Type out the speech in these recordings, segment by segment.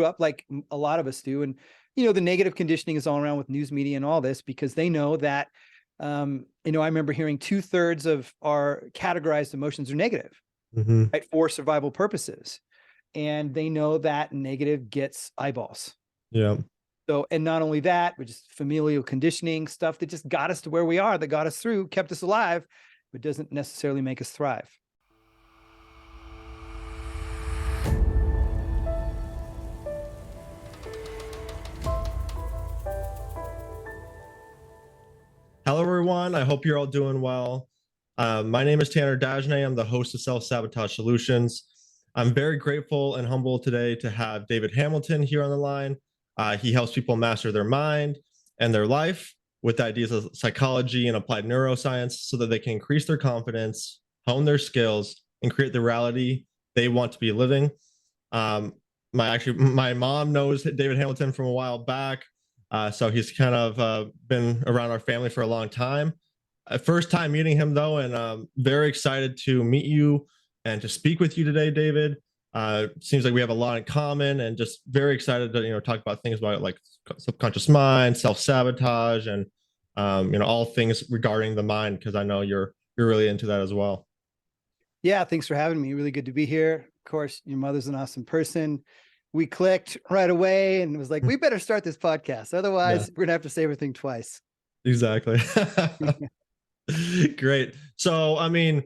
up like a lot of us do. And, the negative conditioning is all around with news media and all this, because they know that, I remember hearing 2/3 of our categorized emotions are negative, right, for survival purposes. And they know that negative gets eyeballs. Yeah. So, and not only that, but just familial conditioning stuff that just got us to where we are, that got us through, kept us alive, but doesn't necessarily make us thrive. Hello, everyone. I hope you're all doing well. My name is Tanner Dagenet. I'm the host of Self-Sabotage Solutions. I'm very grateful and humble today to have David Hamilton here on the line. He helps people master their mind and their life with ideas of psychology and applied neuroscience so that they can increase their confidence, hone their skills, and create the reality they want to be living. My mom knows David Hamilton from a while back. So he's kind of been around our family for a long time. First time meeting him, though, and very excited to meet you and to speak with you today, David. Seems like we have a lot in common, and just very excited to talk about things about like subconscious mind, self-sabotage, and all things regarding the mind, because I know you're really into that as well. Yeah, thanks for having me. Really good to be here. Of course, your mother's an awesome person. We clicked right away and was like, we better start this podcast. Otherwise, we're gonna have to say everything twice. Exactly. Great. So, I mean,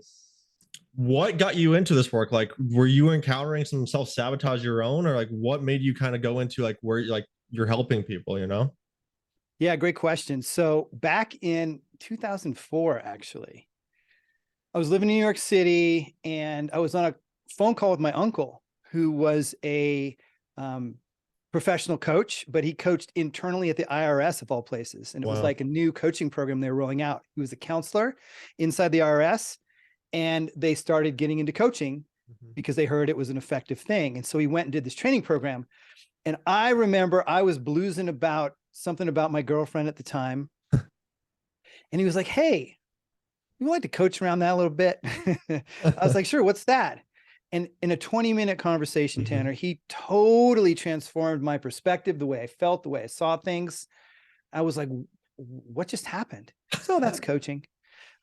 what got you into this work? Like, were you encountering some self-sabotage your own, or like what made you kind of go into like where you're helping people, Yeah, great question. So back in 2004, actually, I was living in New York City and I was on a phone call with my uncle, who was a professional coach, but he coached internally at the IRS of all places. And it was like a new coaching program they were rolling out. He was a counselor inside the IRS, and they started getting into coaching because they heard it was an effective thing. And so he went and did this training program. And I remember I was bluesing about something about my girlfriend at the time. And he was like, hey, you like to coach around that a little bit? I was like, sure, what's that? And in a 20-minute conversation, Tanner, he totally transformed my perspective, the way I felt, the way I saw things. I was like, what just happened? So that's coaching.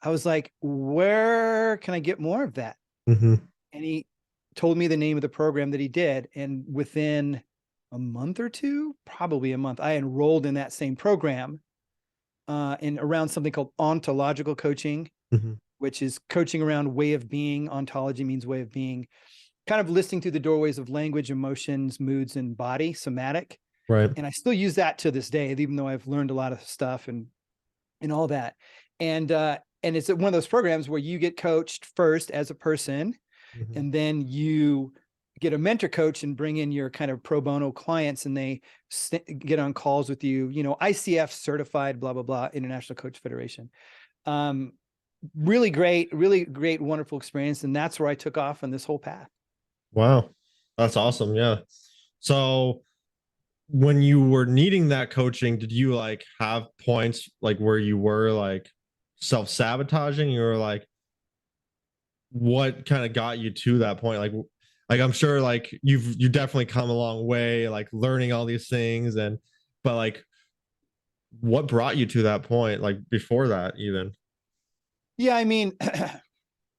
I was like, where can I get more of that? And he told me the name of the program that he did. And within a month or two, probably a month, I enrolled in that same program in around something called ontological coaching, which is coaching around way of being. Ontology means way of being, kind of listening through the doorways of language, emotions, moods, and body, somatic. Right. And I still use that to this day, even though I've learned a lot of stuff and all that. And it's one of those programs where you get coached first as a person, and then you get a mentor coach and bring in your kind of pro bono clients, and they get on calls with you, ICF certified, blah, blah, blah, International Coach Federation. Really great, wonderful experience. And that's where I took off on this whole path. Wow. That's awesome. Yeah. So when you were needing that coaching, did you like have points like where you were like self-sabotaging? You were like, what kind of got you to that point? Like I'm sure like you definitely come a long way, like learning all these things, but like what brought you to that point, like before that even? Yeah, I mean,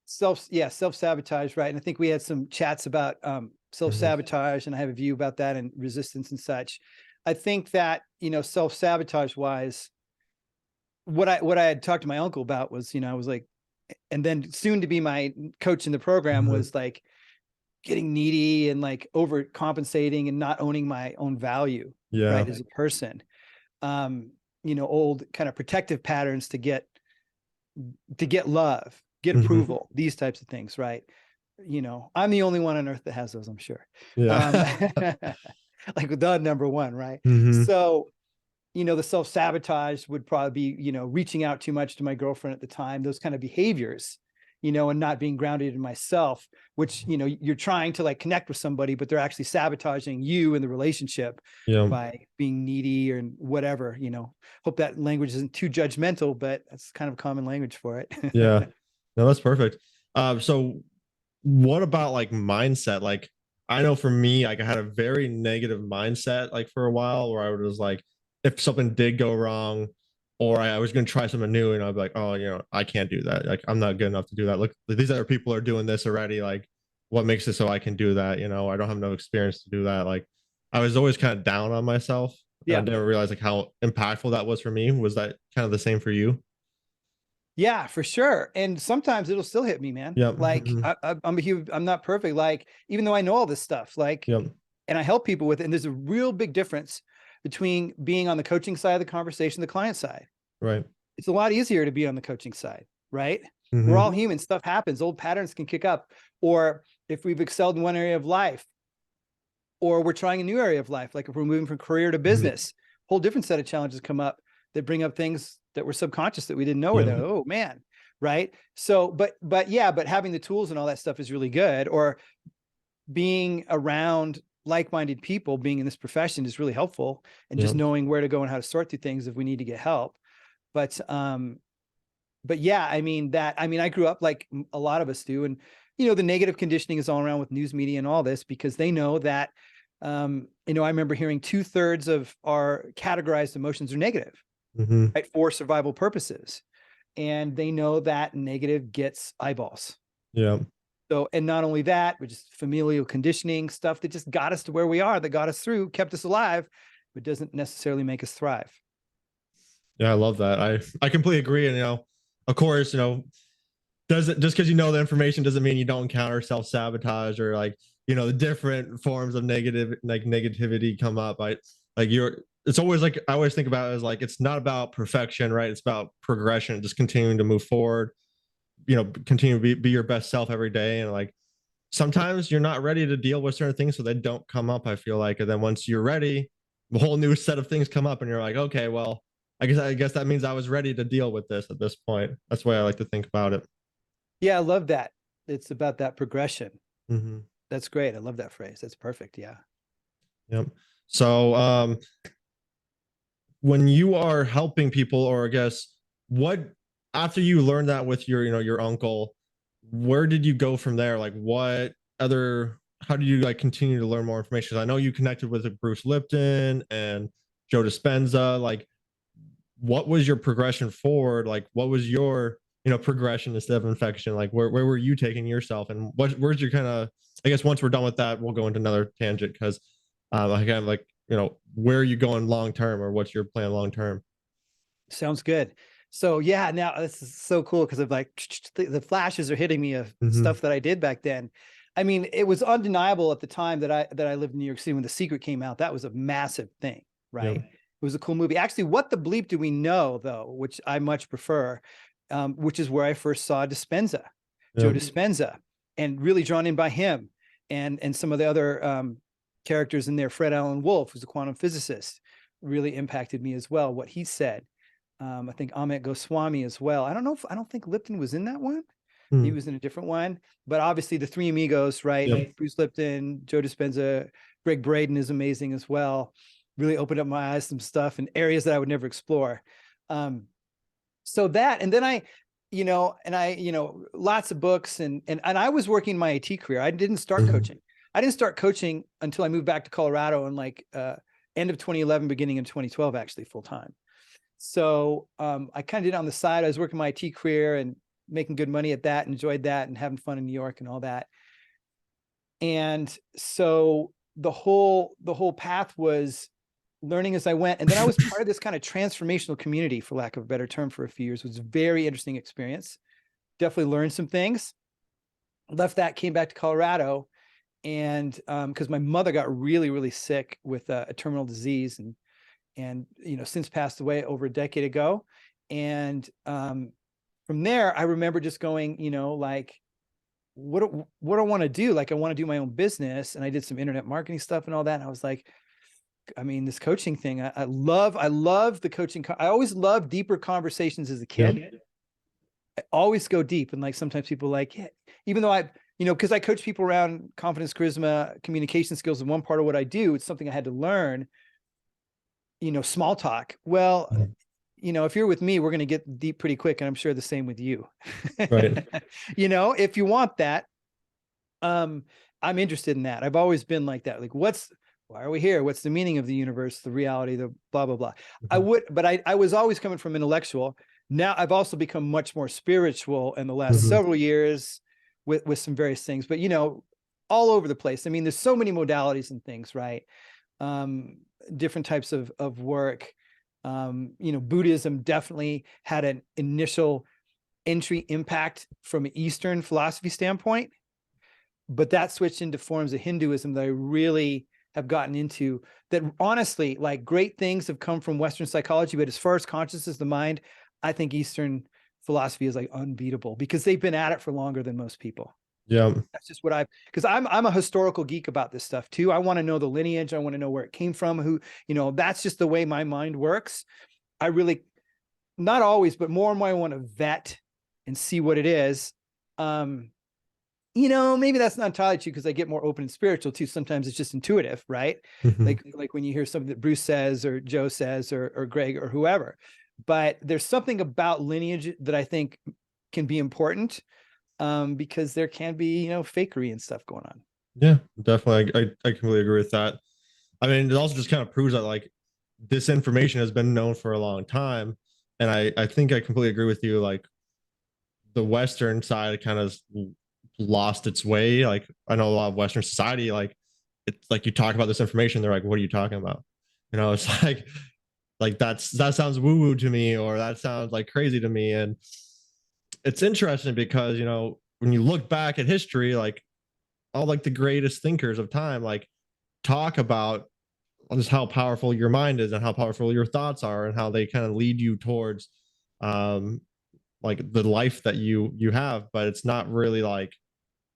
self-sabotage, right? And I think we had some chats about self-sabotage, and I have a view about that and resistance and such. I think that, self-sabotage wise, what I had talked to my uncle about was, I was like, and then soon to be my coach in the program was like getting needy and like overcompensating and not owning my own value, right, as a person. Old kind of protective patterns to get love, get approval, these types of things, right? I'm the only one on earth that has those, I'm sure. Like the number one, right? So, the self-sabotage would probably be, reaching out too much to my girlfriend at the time, those kind of behaviors, and not being grounded in myself, which, you're trying to like connect with somebody, but they're actually sabotaging you in the relationship by being needy or whatever, hope that language isn't too judgmental, but that's kind of common language for it. Yeah, no, that's perfect. So what about like mindset? Like I know for me, like I had a very negative mindset like for a while where I was like, if something did go wrong or I was going to try something new and I'd be like, oh, I can't do that. Like, I'm not good enough to do that. Look, these other people are doing this already. Like, what makes it so I can do that? I don't have no experience to do that. Like, I was always kind of down on myself. And I Yeah. didn't realize like how impactful that was for me. Was that kind of the same for you? Yeah, for sure. And sometimes it'll still hit me, man. Yep. Like Mhm. I'm not perfect. Like, even though I know all this stuff, like, Yep. and I help people with it. And there's a real big difference between being on the coaching side of the conversation, the client side. Right. It's a lot easier to be on the coaching side, right? We're all Hmm. human. Stuff happens. Old patterns can kick up. Or if we've excelled in one area of life, or we're trying a new area of life, like if we're moving from career to Hmm. business, whole different set of challenges come up that bring up things that were subconscious that we didn't know were there. Yep. Oh man. Right. So, but yeah, but having the tools and all that stuff is really good. Or being around like-minded people, being in this profession is really helpful, and just Yep. knowing where to go and how to sort through things if we need to get help. But yeah, I grew up like a lot of us do. And, the negative conditioning is all around with news media and all this, because they know that, I remember hearing 2/3 of our categorized emotions are negative, Hmm. right? For survival purposes. And they know that negative gets eyeballs. Yep. So, and not only that, but just familial conditioning stuff that just got us to where we are, that got us through, kept us alive, but doesn't necessarily make us thrive. Yeah, I love that. I completely agree. And of course, doesn't just because you know the information doesn't mean you don't encounter self-sabotage or like, the different forms of negativity come up. It's always like I always think about it as like it's not about perfection, right? It's about progression, just continuing to move forward, continue to be your best self every day. And like sometimes you're not ready to deal with certain things, so they don't come up, I feel like. And then once you're ready, a whole new set of things come up and you're like, okay, well, I guess that means I was ready to deal with this at this point. That's the way I like to think about it. Yeah, I love that. It's about that progression. Hmm. That's great. I love that phrase. That's perfect. Yeah. Yep. So when you are helping people, or I guess what after you learned that with your uncle, where did you go from there? Like what other how did you like continue to learn more information? I know you connected with Bruce Lipton and Joe Dispenza. Like what was your progression forward? Like what was your progression instead of infection? Like where were you taking yourself, and where's your kind of, I guess once we're done with that we'll go into another tangent because again, like where are you going long term, or what's your plan long term? Sounds good. So yeah, now this is so cool because of like the flashes are hitting me of Hmm. stuff that I did back then. I mean, it was undeniable at the time that I lived in New York City when The Secret came out. That was a massive thing, right? Yep. It was a cool movie. Actually, What the Bleep Do We Know, though, which I much prefer, which is where I first saw Dispenza, Joe Yep. Dispenza, and really drawn in by him and some of the other characters in there. Fred Allen Wolf, who's a quantum physicist, really impacted me as well. What he said. I think Amit Goswami as well. I don't think Lipton was in that one. He Hmm. was in a different one, but obviously the three amigos, right? Yep. Bruce Lipton, Joe Dispenza, Greg Braden is amazing as well. Really opened up my eyes to some stuff in areas that I would never explore. Um, so that, and then lots of books and I was working my IT career. I didn't start Hmm. coaching. I didn't start coaching until I moved back to Colorado in like end of 2011, beginning of 2012, actually full time. So I kind of did it on the side. I was working my IT career and making good money at that, enjoyed that, and having fun in New York and all that. And so the whole path was learning as I went. And then I was part of this kind of transformational community, for lack of a better term, for a few years. It was a very interesting experience. Definitely learned some things. Left that, came back to Colorado, and because my mother got really, really sick with a terminal disease, and since passed away over a decade ago. And from there I remember just going, like, what do I want to do? Like, I want to do my own business, and I did some internet marketing stuff and all that, and I was like, I mean, this coaching thing, I love the coaching. I always loved deeper conversations as a kid. Yep. I always go deep, and like sometimes people like, yeah, even though because I coach people around confidence, charisma, communication skills, and one part of what I do, it's something I had to learn, small talk. Well, if you're with me, we're going to get deep pretty quick. And I'm sure the same with you, Right. if you want that. Um, I'm interested in that. I've always been like that. Like, why are we here? What's the meaning of the universe, the reality, the blah, blah, blah. But I was always coming from intellectual. Now I've also become much more spiritual in the last Mhm. several years with some various things, but all over the place. I mean, there's so many modalities and things, right? Different types of work. Buddhism definitely had an initial entry impact from an Eastern philosophy standpoint, but that switched into forms of Hinduism that I really have gotten into, that honestly, like, great things have come from Western psychology, but as far as consciousness, the mind, I think Eastern philosophy is like unbeatable because they've been at it for longer than most people. Yeah. That's just what because I'm a historical geek about this stuff too. I want to know the lineage. I want to know where it came from, that's just the way my mind works. I really, not always, but more and more I want to vet and see what it is. Maybe that's not entirely true because I get more open and spiritual too. Sometimes it's just intuitive, right? Mhm. Like when you hear something that Bruce says or Joe says or Greg or whoever. But there's something about lineage that I think can be important, because there can be, fakery and stuff going on. Yeah, definitely. I completely agree with that. I mean, it also just kind of proves that like this information has been known for a long time. And I think I completely agree with you. Like the Western side kind of lost its way. Like I know a lot of Western society, like it's like you talk about this information, they're like, what are you talking about? It's like that sounds woo-woo to me, or that sounds like crazy to me. And it's interesting because when you look back at history, like all like the greatest thinkers of time, like talk about just how powerful your mind is and how powerful your thoughts are and how they kind of lead you towards um like the life that you have, but it's not really like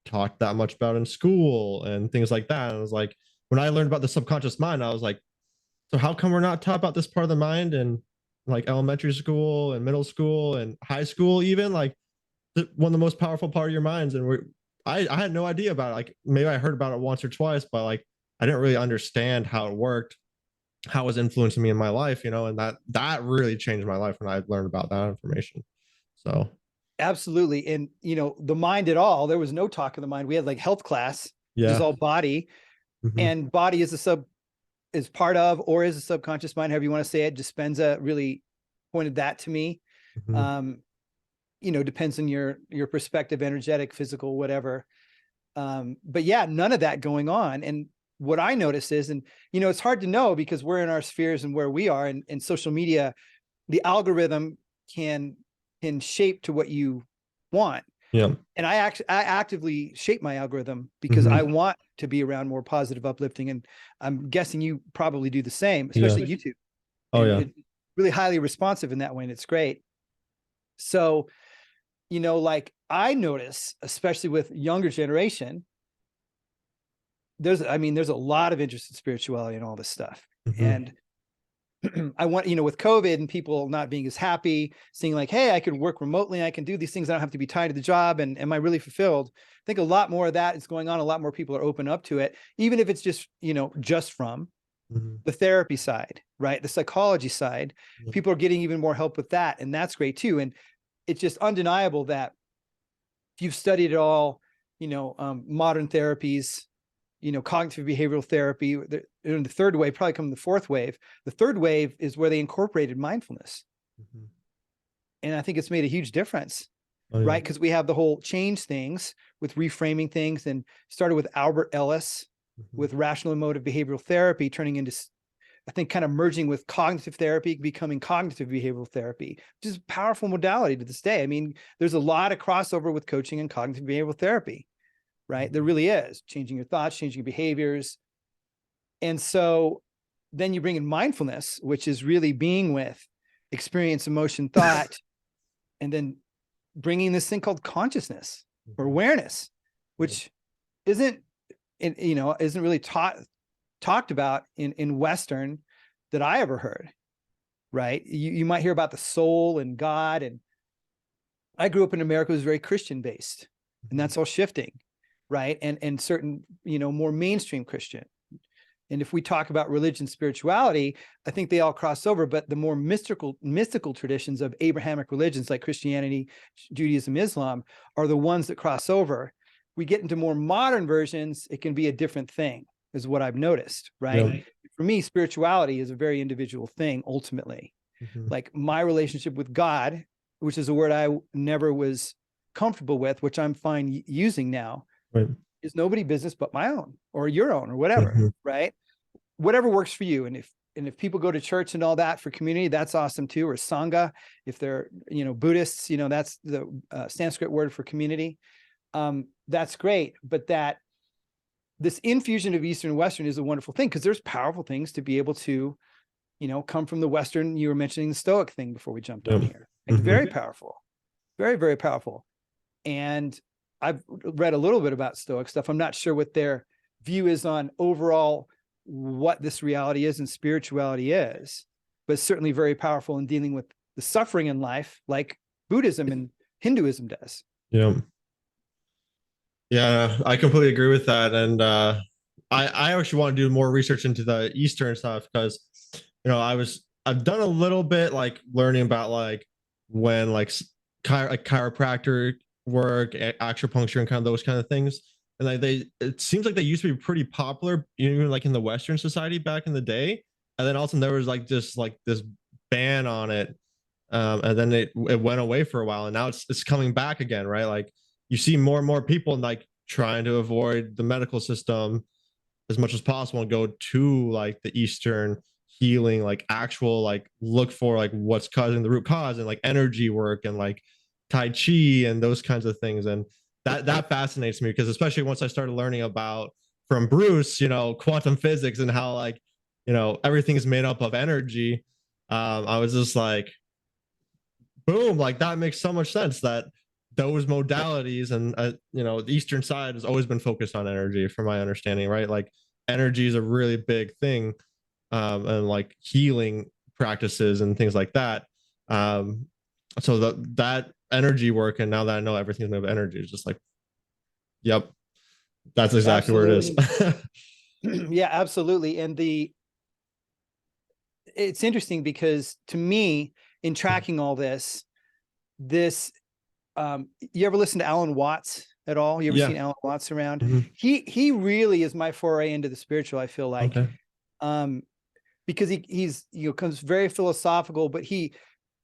talked that much about in school and things like that. And it was like when I learned about the subconscious mind, I was like, so how come we're not taught about this part of the mind in like elementary school and middle school and high school, even like one of the most powerful part of your minds? And I had no idea about it. Like maybe I heard about it once or twice, but like I didn't really understand how it worked, how it was influencing me in my life, and that really changed my life when I learned about that information. So Absolutely. And, the mind at all, there was no talk of the mind. We had like health class, which is yeah. all body, Mhm. and body is part of, or is a subconscious mind, however you want to say it. Dispenza really pointed that to me. Mhm. Um, depends on your perspective, energetic, physical, whatever. But yeah, none of that going on. And what I notice is, and it's hard to know because we're in our spheres and where we are, and social media, the algorithm can shape to what you want. Yeah. And I actively shape my algorithm because I Mhm. want to be around more positive, uplifting. And I'm guessing you probably do the same, Yeah. especially YouTube. Oh And yeah. it's really highly responsive in that way. And it's great. So, like I notice, especially with younger generation, there's a lot of interest in spirituality and all this stuff. Mhm. And I want, with COVID and people not being as happy, seeing like, hey, I could work remotely. I can do these things. I don't have to be tied to the job. And am I really fulfilled? I think a lot more of that is going on. A lot more people are open up to it, even if it's just, just from Mhm. the therapy side, right? The psychology side. Yeah. People are getting even more help with that. And that's great too. And it's just undeniable that if you've studied it all, modern therapies, cognitive behavioral therapy, the third wave, probably coming the fourth wave. The third wave is where they incorporated mindfulness. Mhm. And I think it's made a huge difference, Oh yeah. right? Because we have the whole change things with reframing things, and started with Albert Ellis Mhm. with rational emotive behavioral therapy, turning into, I think, kind of merging with cognitive therapy, becoming cognitive behavioral therapy, which is a powerful modality to this day. I mean, there's a lot of crossover with coaching and cognitive behavioral therapy, right? There Mhm. really is. Changing your thoughts, changing your behaviors. And so then you bring in mindfulness, which is really being with experience, emotion, thought, and then bringing this thing called consciousness or Mhm. awareness, Yeah. which isn't, isn't really talked about in Western that I ever heard, right? You might hear about the soul and God. And I grew up in America, it was very Christian based, and Mhm. that's all shifting, right? And certain, more mainstream Christian. And if we talk about religion, spirituality, I think they all cross over, but the more mystical traditions of Abrahamic religions like Christianity, Judaism, Islam are the ones that cross over. we get into more modern versions, it can be a different thing, is what I've noticed, right? Yeah. For me, spirituality is a very individual thing, ultimately. Like my relationship with God, which is a word I never was comfortable with, which I'm fine using now, Right. is nobody business but my own or your own or whatever, right? Whatever works for you. And if people go to church and all that for community, that's awesome too. Or Sangha, if they're, Buddhists, that's the Sanskrit word for community. That's great. But this infusion of Eastern and Western is a wonderful thing, because there's powerful things to be able to, come from the Western. You were mentioning the Stoic thing before we jumped on here. Like, very powerful, very, very powerful. And I've read a little bit about Stoic stuff. I'm not sure what their view is on overall what this reality is and spirituality is, but certainly very powerful in dealing with the suffering in life, like Buddhism and Hinduism does. Yeah. Yeah, I completely agree with that. And I actually want to do more research into the Eastern stuff, because I've done a little bit like learning about like when like chiropractor work, acupuncture, and kind of those kind of things. And like it seems like they used to be pretty popular, even like in the Western society back in the day. And then also there was like this ban on it, and then it went away for a while, and now it's coming back again, right? Like you see more and more people like trying to avoid the medical system as much as possible and go to like the Eastern healing, like actual like look for like what's causing the root cause, and like energy work and like Tai Chi and those kinds of things. And that fascinates me, because especially once I started learning about from Bruce, quantum physics and how like, everything is made up of energy. I was just like, boom, like that makes so much sense, that those modalities and the Eastern side has always been focused on energy, from my understanding, right? Like energy is a really big thing, and like healing practices and things like that. So that energy work, and now that I know everything's made of energy, is just like, yep, that's exactly where it is. Yeah, absolutely. And it's interesting, because to me, in tracking all this, you ever listen to Alan Watts at all? You ever seen Alan Watts around? He really is my foray into the spiritual, I feel like. Okay. Because he's comes very philosophical, but he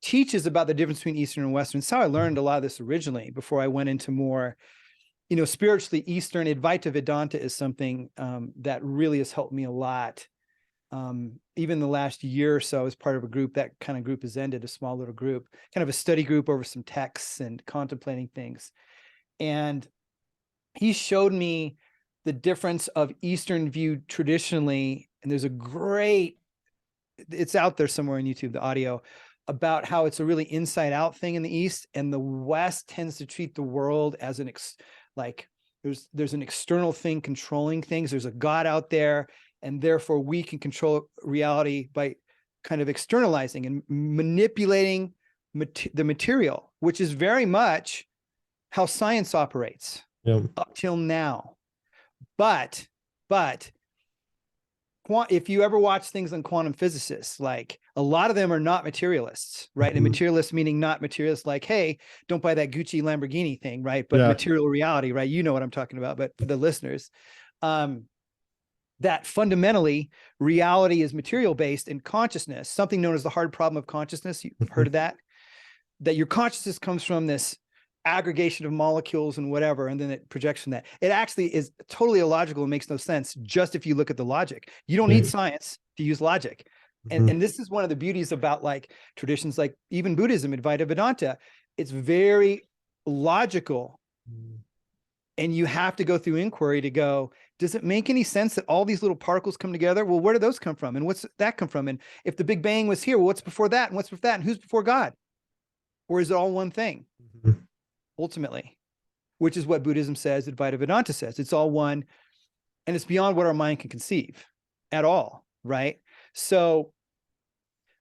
teaches about the difference between Eastern and Western. It's how I learned a lot of this originally, before I went into more, spiritually Eastern. Advaita Vedanta is something that really has helped me a lot. Even the last year or so, as part of a group, that kind of group has ended, a small little group, kind of a study group over some texts and contemplating things. And he showed me the difference of Eastern view traditionally. And there's it's out there somewhere on YouTube, the audio, about how it's a really inside out thing in the East, and the West tends to treat the world as there's an external thing controlling things. There's a God out there, and therefore we can control reality by kind of externalizing and manipulating the material, which is very much how science operates up till now. But if you ever watch things on quantum physicists, like a lot of them are not materialists, right? And materialists meaning not materialists like, hey, don't buy that Gucci Lamborghini thing, right? But material reality, right? You know what I'm talking about, but for the listeners, that fundamentally reality is material based, and consciousness, something known as the hard problem of consciousness. You've heard of that your consciousness comes from this aggregation of molecules and whatever, and then it projects from that. It actually is totally illogical and makes no sense, just if you look at the logic. You don't need science to use logic. And this is one of the beauties about like traditions like even Buddhism, Advaita Vedanta. It's very logical. And you have to go through inquiry to go, does it make any sense that all these little particles come together? Well, where do those come from? And what's that come from? And if the Big Bang was here, well, what's before that? And what's before that? And who's before God? Or is it all one thing? Ultimately, which is what Buddhism says, Advaita Vedanta says. It's all one, and it's beyond what our mind can conceive at all, right? So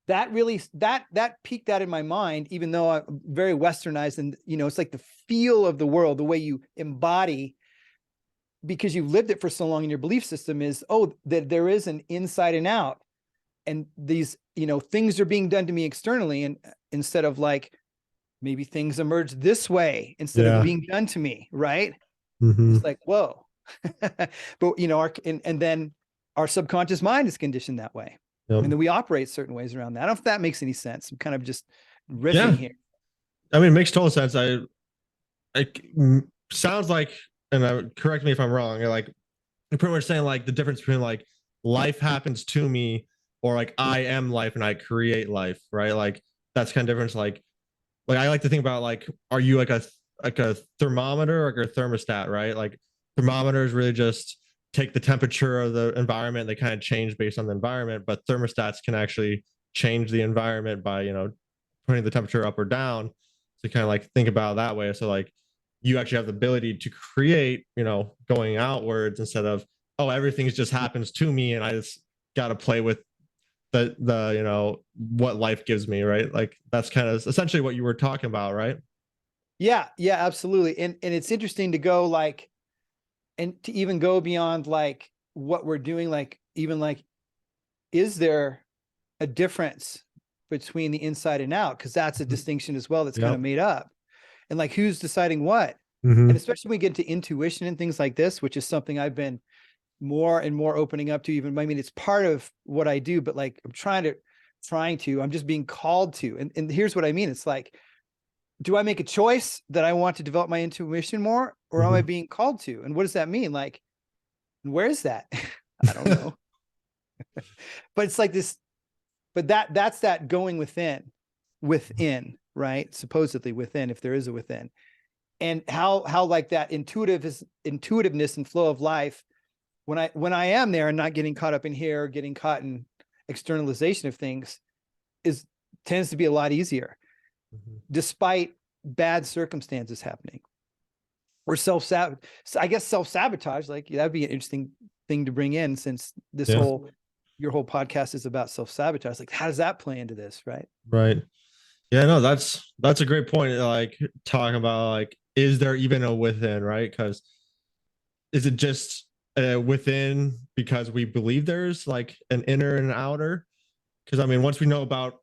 that really, that peaked out in my mind, even though I'm very Westernized, and, it's like the feel of the world, the way you embody, because you've lived it for so long in your belief system is, that there is an inside and out, and these, things are being done to me externally, and instead of like, maybe things emerge this way instead of being done to me, right? Mhm. It's like, whoa. But you know, and then our subconscious mind is conditioned that way. Yep. And then we operate certain ways around that. I don't know if that makes any sense. I'm kind of just Yeah. riffing here. I mean, it makes total sense. Sounds like, and correct me if I'm wrong. Like you're pretty much saying like the difference between like life happens to me or like I am life and I create life, right? Like that's kind of difference. Like I like to think about like, are you like a thermometer or like a thermostat, right? Like thermometers really just take the temperature of the environment. They kind of change based on the environment, but thermostats can actually change the environment by, you know, putting the temperature up or down. So kind of like think about it that way. So like you actually have the ability to create, you know, going outwards instead of, oh, everything just happens to me and I just got to play with the you know what life gives me, right? Like that's kind of essentially what you were talking about, right? Yeah, yeah, absolutely. And it's interesting to go like, and to even go beyond like what we're doing, like even like, is there a difference between the inside and out? Because that's a distinction as well that's kind of Yep. made up. And like who's deciding what? Mm-hmm. And especially when we get into intuition and things like this, which is something I've been more and more opening up to. Even, I mean, it's part of what I do, but like I'm I'm just being called to. And here's what I mean. It's like, do I make a choice that I want to develop my intuition more, or am I being called to? And what does that mean? Like, where is that? I don't know. But it's like this, but that's that going within, right? Supposedly within, if there is a within. And how like that intuitiveness and flow of life, when I am there and not getting caught up in here, getting caught in externalization of things, tends to be a lot easier, despite bad circumstances happening. Or I guess self-sabotage, like that'd be an interesting thing to bring in, since your whole podcast is about self-sabotage. Like, how does that play into this, right? Right. Yeah, no, that's a great point. Like talking about like, is there even a within, right? Because is it just within because we believe there's like an inner and an outer? Because I mean, once we know about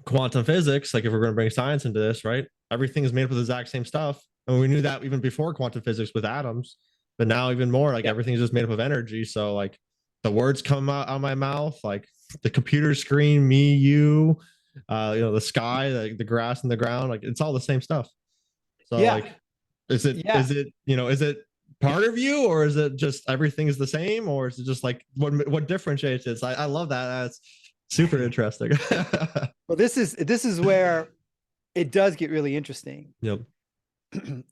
quantum physics, like if we're going to bring science into this, right? Everything is made up of the exact same stuff. And we knew that even before quantum physics with atoms, but now even more, like everything's just made up of energy. So like the words come out of my mouth, like the computer screen, me, you, you know, the sky, the grass and the ground, like it's all the same stuff. So Yeah. like, is Yeah. it, you know, is it part of you or is it just everything is the same or is it just like what differentiates it? I love that. That's super interesting. Well, this is where it does get really interesting. Yep.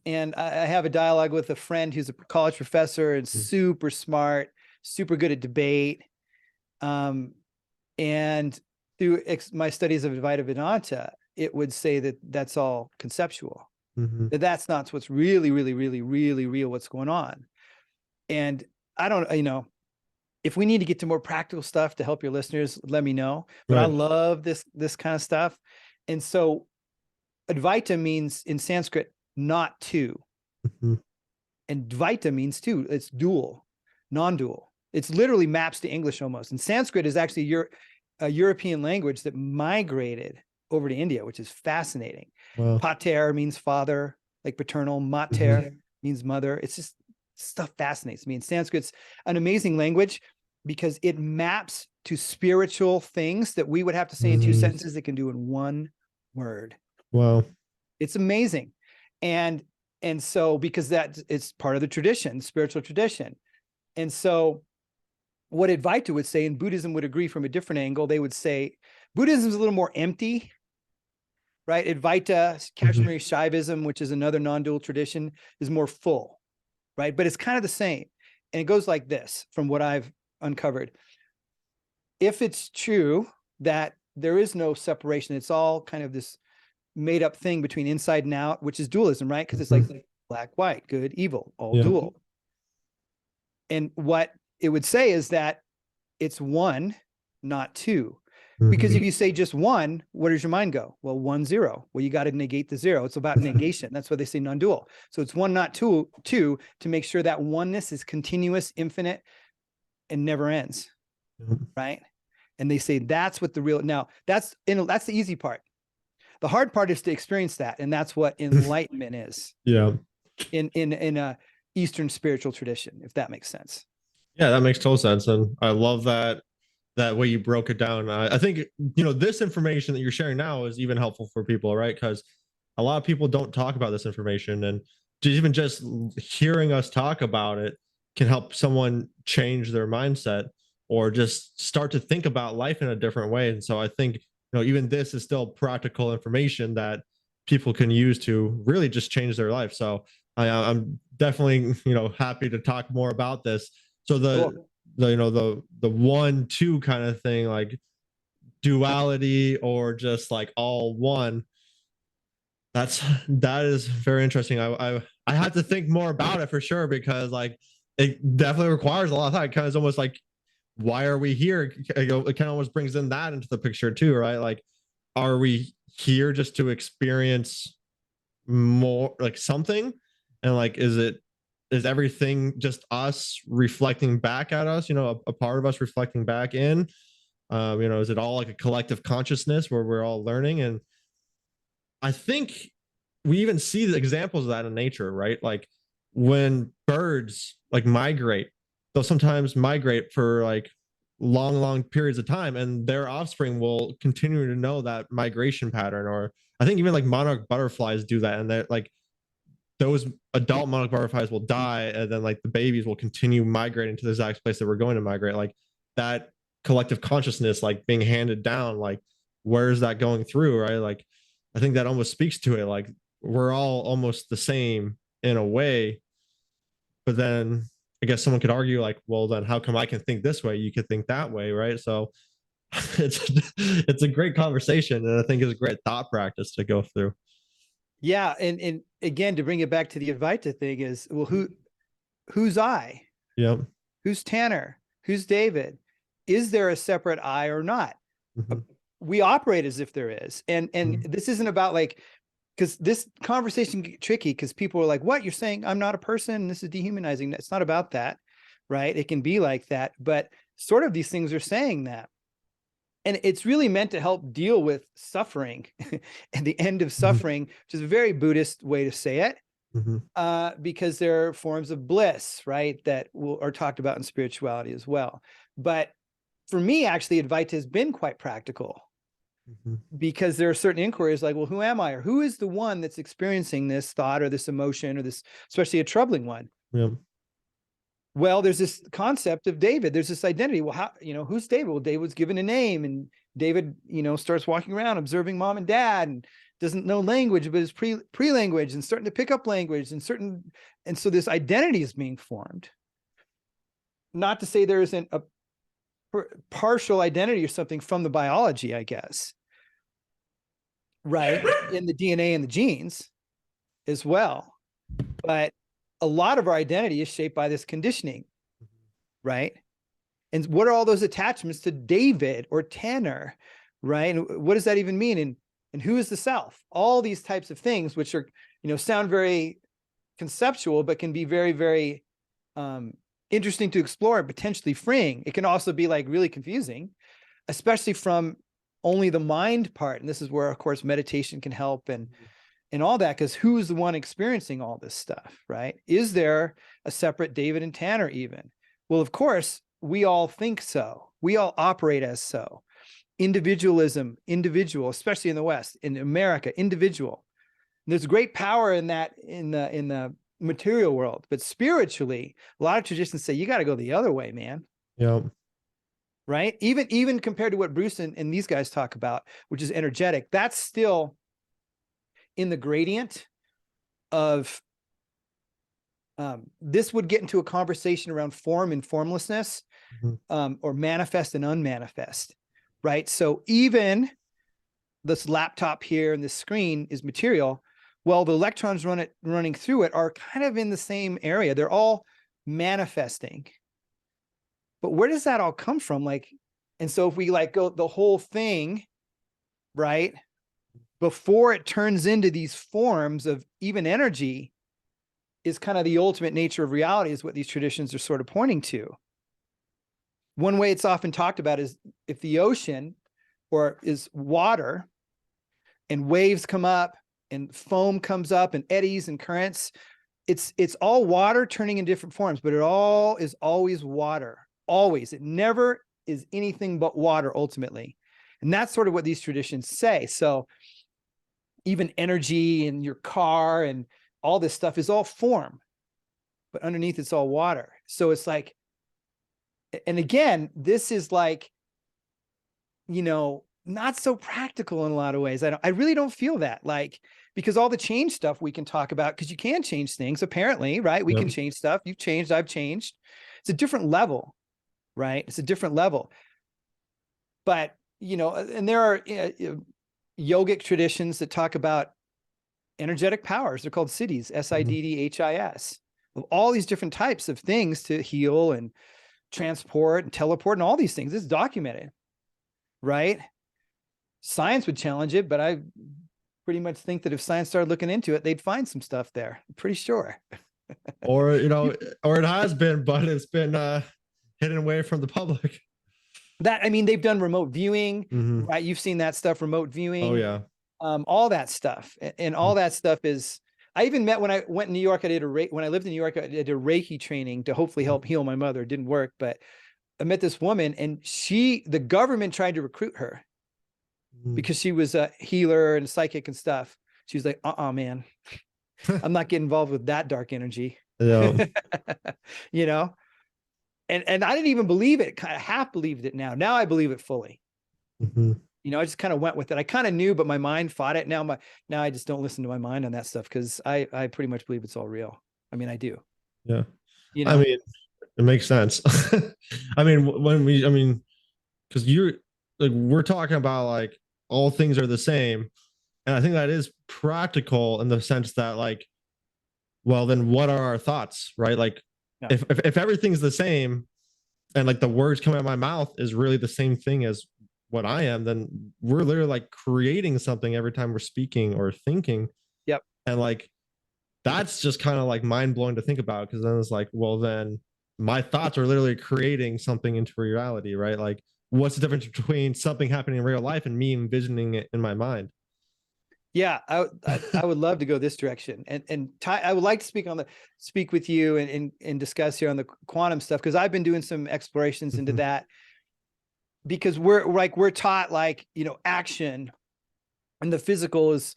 And I have a dialogue with a friend who's a college professor and super smart, super good at debate. And through my studies of Advaita Vedanta, it would say that that's all conceptual, that that's not what's really, really, really, really real, what's going on. And I don't, you know, if we need to get to more practical stuff to help your listeners, let me know. But I love this kind of stuff. And so Advaita means in Sanskrit, not two. And Dvaita means two. It's dual, non-dual. It's literally maps to English almost. And Sanskrit is actually a European language that migrated over to India, which is fascinating. Wow. Pater means father, like paternal. Mater means mother. It's just stuff fascinates me. And Sanskrit's an amazing language because it maps to spiritual things that we would have to say in two sentences. It can do in one word. Wow. It's amazing. And so, because that it's part of the tradition, spiritual tradition. And so what Advaita would say, and Buddhism would agree from a different angle, they would say Buddhism is a little more empty, right? Advaita, Kashmiri Shaivism, which is another non-dual tradition, is more full, right? But it's kind of the same. And it goes like this, from what I've uncovered. If it's true that there is no separation, it's all kind of this made up thing between inside and out, which is dualism, right? Because it's like black, white, good, evil, all dual. And what it would say is that it's one, not two. Because if you say just one, where does your mind go? Well, 1, 0. Well, you got to negate the 0. It's about negation. That's why they say non-dual. So it's one, not two, to make sure that oneness is continuous, infinite, and never ends, right? And they say that's what the real. Now that's the easy part. The hard part is to experience that, and that's what enlightenment is. Yeah. In Eastern spiritual tradition, if that makes sense. Yeah, that makes total sense. And I love that way you broke it down. I think, this information that you're sharing now is even helpful for people, right? Because a lot of people don't talk about this information, and even just hearing us talk about it can help someone change their mindset or just start to think about life in a different way. And so I think, even this is still practical information that people can use to really just change their life. So I'm definitely, happy to talk more about this. So Cool. the 1-2 kind of thing, like duality or just like all one, that is very interesting. I had to think more about it for sure, because like it definitely requires a lot of time. It kind of is almost like, why are we here? It kind of almost brings in that into the picture too, right? Like, are we here just to experience more, like something? And like, is everything just us reflecting back at us, a part of us reflecting back in? Is it all like a collective consciousness where we're all learning? And I think we even see the examples of that in nature, right? Like when birds like migrate, they'll sometimes migrate for like long periods of time, and their offspring will continue to know that migration pattern. Or I think even like monarch butterflies do that, and they're like, those adult monarch butterflies will die, and then like the babies will continue migrating to the exact place that we're going to migrate. Like that collective consciousness, like being handed down, like where's that going through, right? Like I think that almost speaks to it. Like we're all almost the same in a way, but then I guess someone could argue like, well, then how come I can think this way, you could think that way, right? So it's a great conversation, and I think it's a great thought practice to go through. Yeah. And again, to bring it back to the Advaita thing is, well, who's I? Yep. Who's Tanner? Who's David? Is there a separate I or not? Mm-hmm. We operate as if there is. And Mm-hmm. this isn't about like, because this conversation gets tricky because people are like, what, you're saying I'm not a person? This is dehumanizing. It's not about that, right? It can be like that, but sort of these things are saying that. And it's really meant to help deal with suffering and the end of suffering, which is a very Buddhist way to say it, because there are forms of bliss, right, that are talked about in spirituality as well. But for me, actually, Advaita has been quite practical, because there are certain inquiries like, well, who am I? Or who is the one that's experiencing this thought or this emotion or this, especially a troubling one? Yep. Well, there's this concept of David. There's this identity. Well, how, who's David? Well, David's given a name, and David, starts walking around observing mom and dad, and doesn't know language, but is pre-language and starting to pick up language and so this identity is being formed. Not to say there isn't a partial identity or something from the biology, I guess, right, in the DNA and the genes as well. But a lot of our identity is shaped by this conditioning, right? And what are all those attachments to David or Tanner, right? And what does that even mean? And who is the self? All these types of things, which are, sound very conceptual, but can be very, very interesting to explore and potentially freeing. It can also be like really confusing, especially from only the mind part. And this is where, of course, meditation can help and all that, because who's the one experiencing all this stuff, right? Is there a separate David and Tanner even? Well, of course, we all think so. We all operate as so. Individualism, individual, especially in the West, in America, individual. And there's great power in that in the material world, but spiritually, a lot of traditions say you got to go the other way, man. Yep. Right? Even compared to what Bruce and these guys talk about, which is energetic, that's still in the gradient of this would get into a conversation around form and formlessness, or manifest and unmanifest, right? So even this laptop here and this screen is material. Well, the electrons running through it are kind of in the same area. They're all manifesting. But where does that all come from? Like, and so if we like go the whole thing, right, before it turns into these forms of even energy, is kind of the ultimate nature of reality, is what these traditions are sort of pointing to. One way it's often talked about is if the ocean is water and waves come up and foam comes up and eddies and currents, it's all water turning in different forms, but it all is always water. Always. It never is anything but water ultimately. And that's sort of what these traditions say. So even energy in your car and all this stuff is all form, but underneath it's all water. So it's like, and again, this is like, you know, not so practical in a lot of ways. I really don't feel that, like, because all the change stuff we can talk about, because you can change things apparently, right? We can change stuff. You've changed, I've changed. It's a different level, right? It's a different level. But, you know, and there are yogic traditions that talk about energetic powers. They're called siddhis, siddhis, of all these different types of things to heal and transport and teleport and all these things. It's documented, right? Science would challenge it, but I pretty much think that if science started looking into it, they'd find some stuff there. I'm pretty sure. Or, you know, or it has been, but it's been hidden away from the public. That, I mean, they've done remote viewing, right? You've seen that stuff, remote viewing. Oh yeah. All that stuff. And all that stuff is, I even met when I went in New York, when I lived in New York, I did a Reiki training to hopefully help heal my mother. It didn't work, but I met this woman and the government tried to recruit her because she was a healer and psychic and stuff. She was like, man, I'm not getting involved with that dark energy. Yeah. You know? And I didn't even believe it. Kind of half believed it now. Now I believe it fully. You know, I just kind of went with it. I kind of knew, but my mind fought it. Now I just don't listen to my mind on that stuff because I pretty much believe it's all real. I mean, I do. Yeah. You know? I mean, it makes sense. I mean, because you're like, we're talking about like all things are the same. And I think that is practical in the sense that, like, well, then what are our thoughts, right? Like, if everything's the same and like the words coming out of my mouth is really the same thing as what I am, then we're literally like creating something every time we're speaking or thinking. Yep. And like, that's just kind of like mind blowing to think about, because then it's like, well, then my thoughts are literally creating something into reality, right? Like, what's the difference between something happening in real life and me envisioning it in my mind? Yeah, I would love to go this direction, and I would like to speak with you and discuss here on the quantum stuff, because I've been doing some explorations into that, because we're taught, like, you know, action and the physical is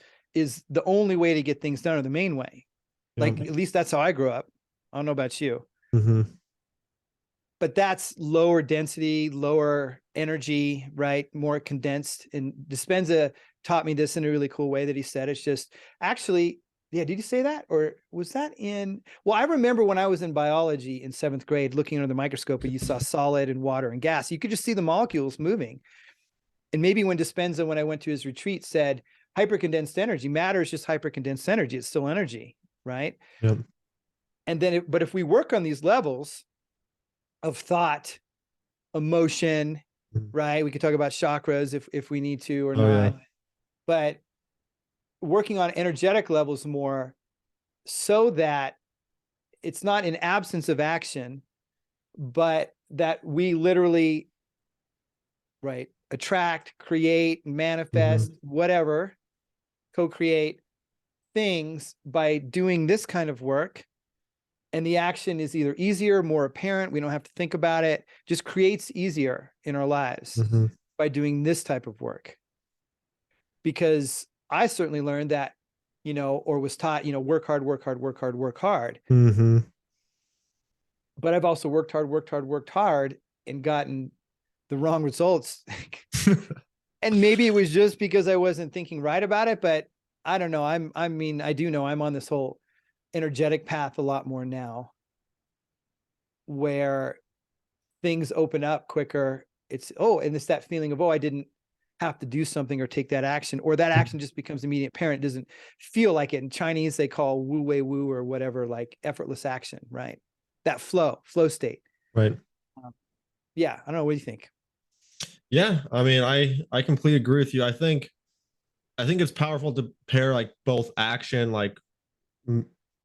the only way to get things done, or the main way. Like, at least that's how I grew up. I don't know about you. But that's lower density, lower energy, right? More condensed. And Dispenza taught me this in a really cool way that he said. It's just actually, yeah, did you say that? Or was that well, I remember when I was in biology in 7th grade, looking under the microscope, and you saw solid and water and gas. You could just see the molecules moving. And maybe when Dispenza, when I went to his retreat, said hypercondensed energy, matter is just hypercondensed energy. It's still energy, right? Yep. And then, but if we work on these levels of thought, emotion, right? We could talk about chakras if we need to or not. Yeah. But working on energetic levels more, so that it's not in absence of action, but that we literally, right, attract, create, manifest, whatever, co-create things by doing this kind of work. And the action is either easier, more apparent. We don't have to think about it. Just creates easier in our lives by doing this type of work. Because I certainly learned that, you know, or was taught, you know, work hard, work hard, work hard, work hard. But I've also worked hard and gotten the wrong results. And maybe it was just because I wasn't thinking right about it, but I don't know. I do know I'm on this whole energetic path a lot more now, where things open up quicker. And it's that feeling of, I didn't have to do something or take that action, or that action just becomes immediate apparent. It doesn't feel like it. In Chinese, they call wu wei wu or whatever, like effortless action, right? That flow state. Right. Yeah. I don't know. What do you think? Yeah. I mean, I completely agree with you. I think it's powerful to pair like both action, like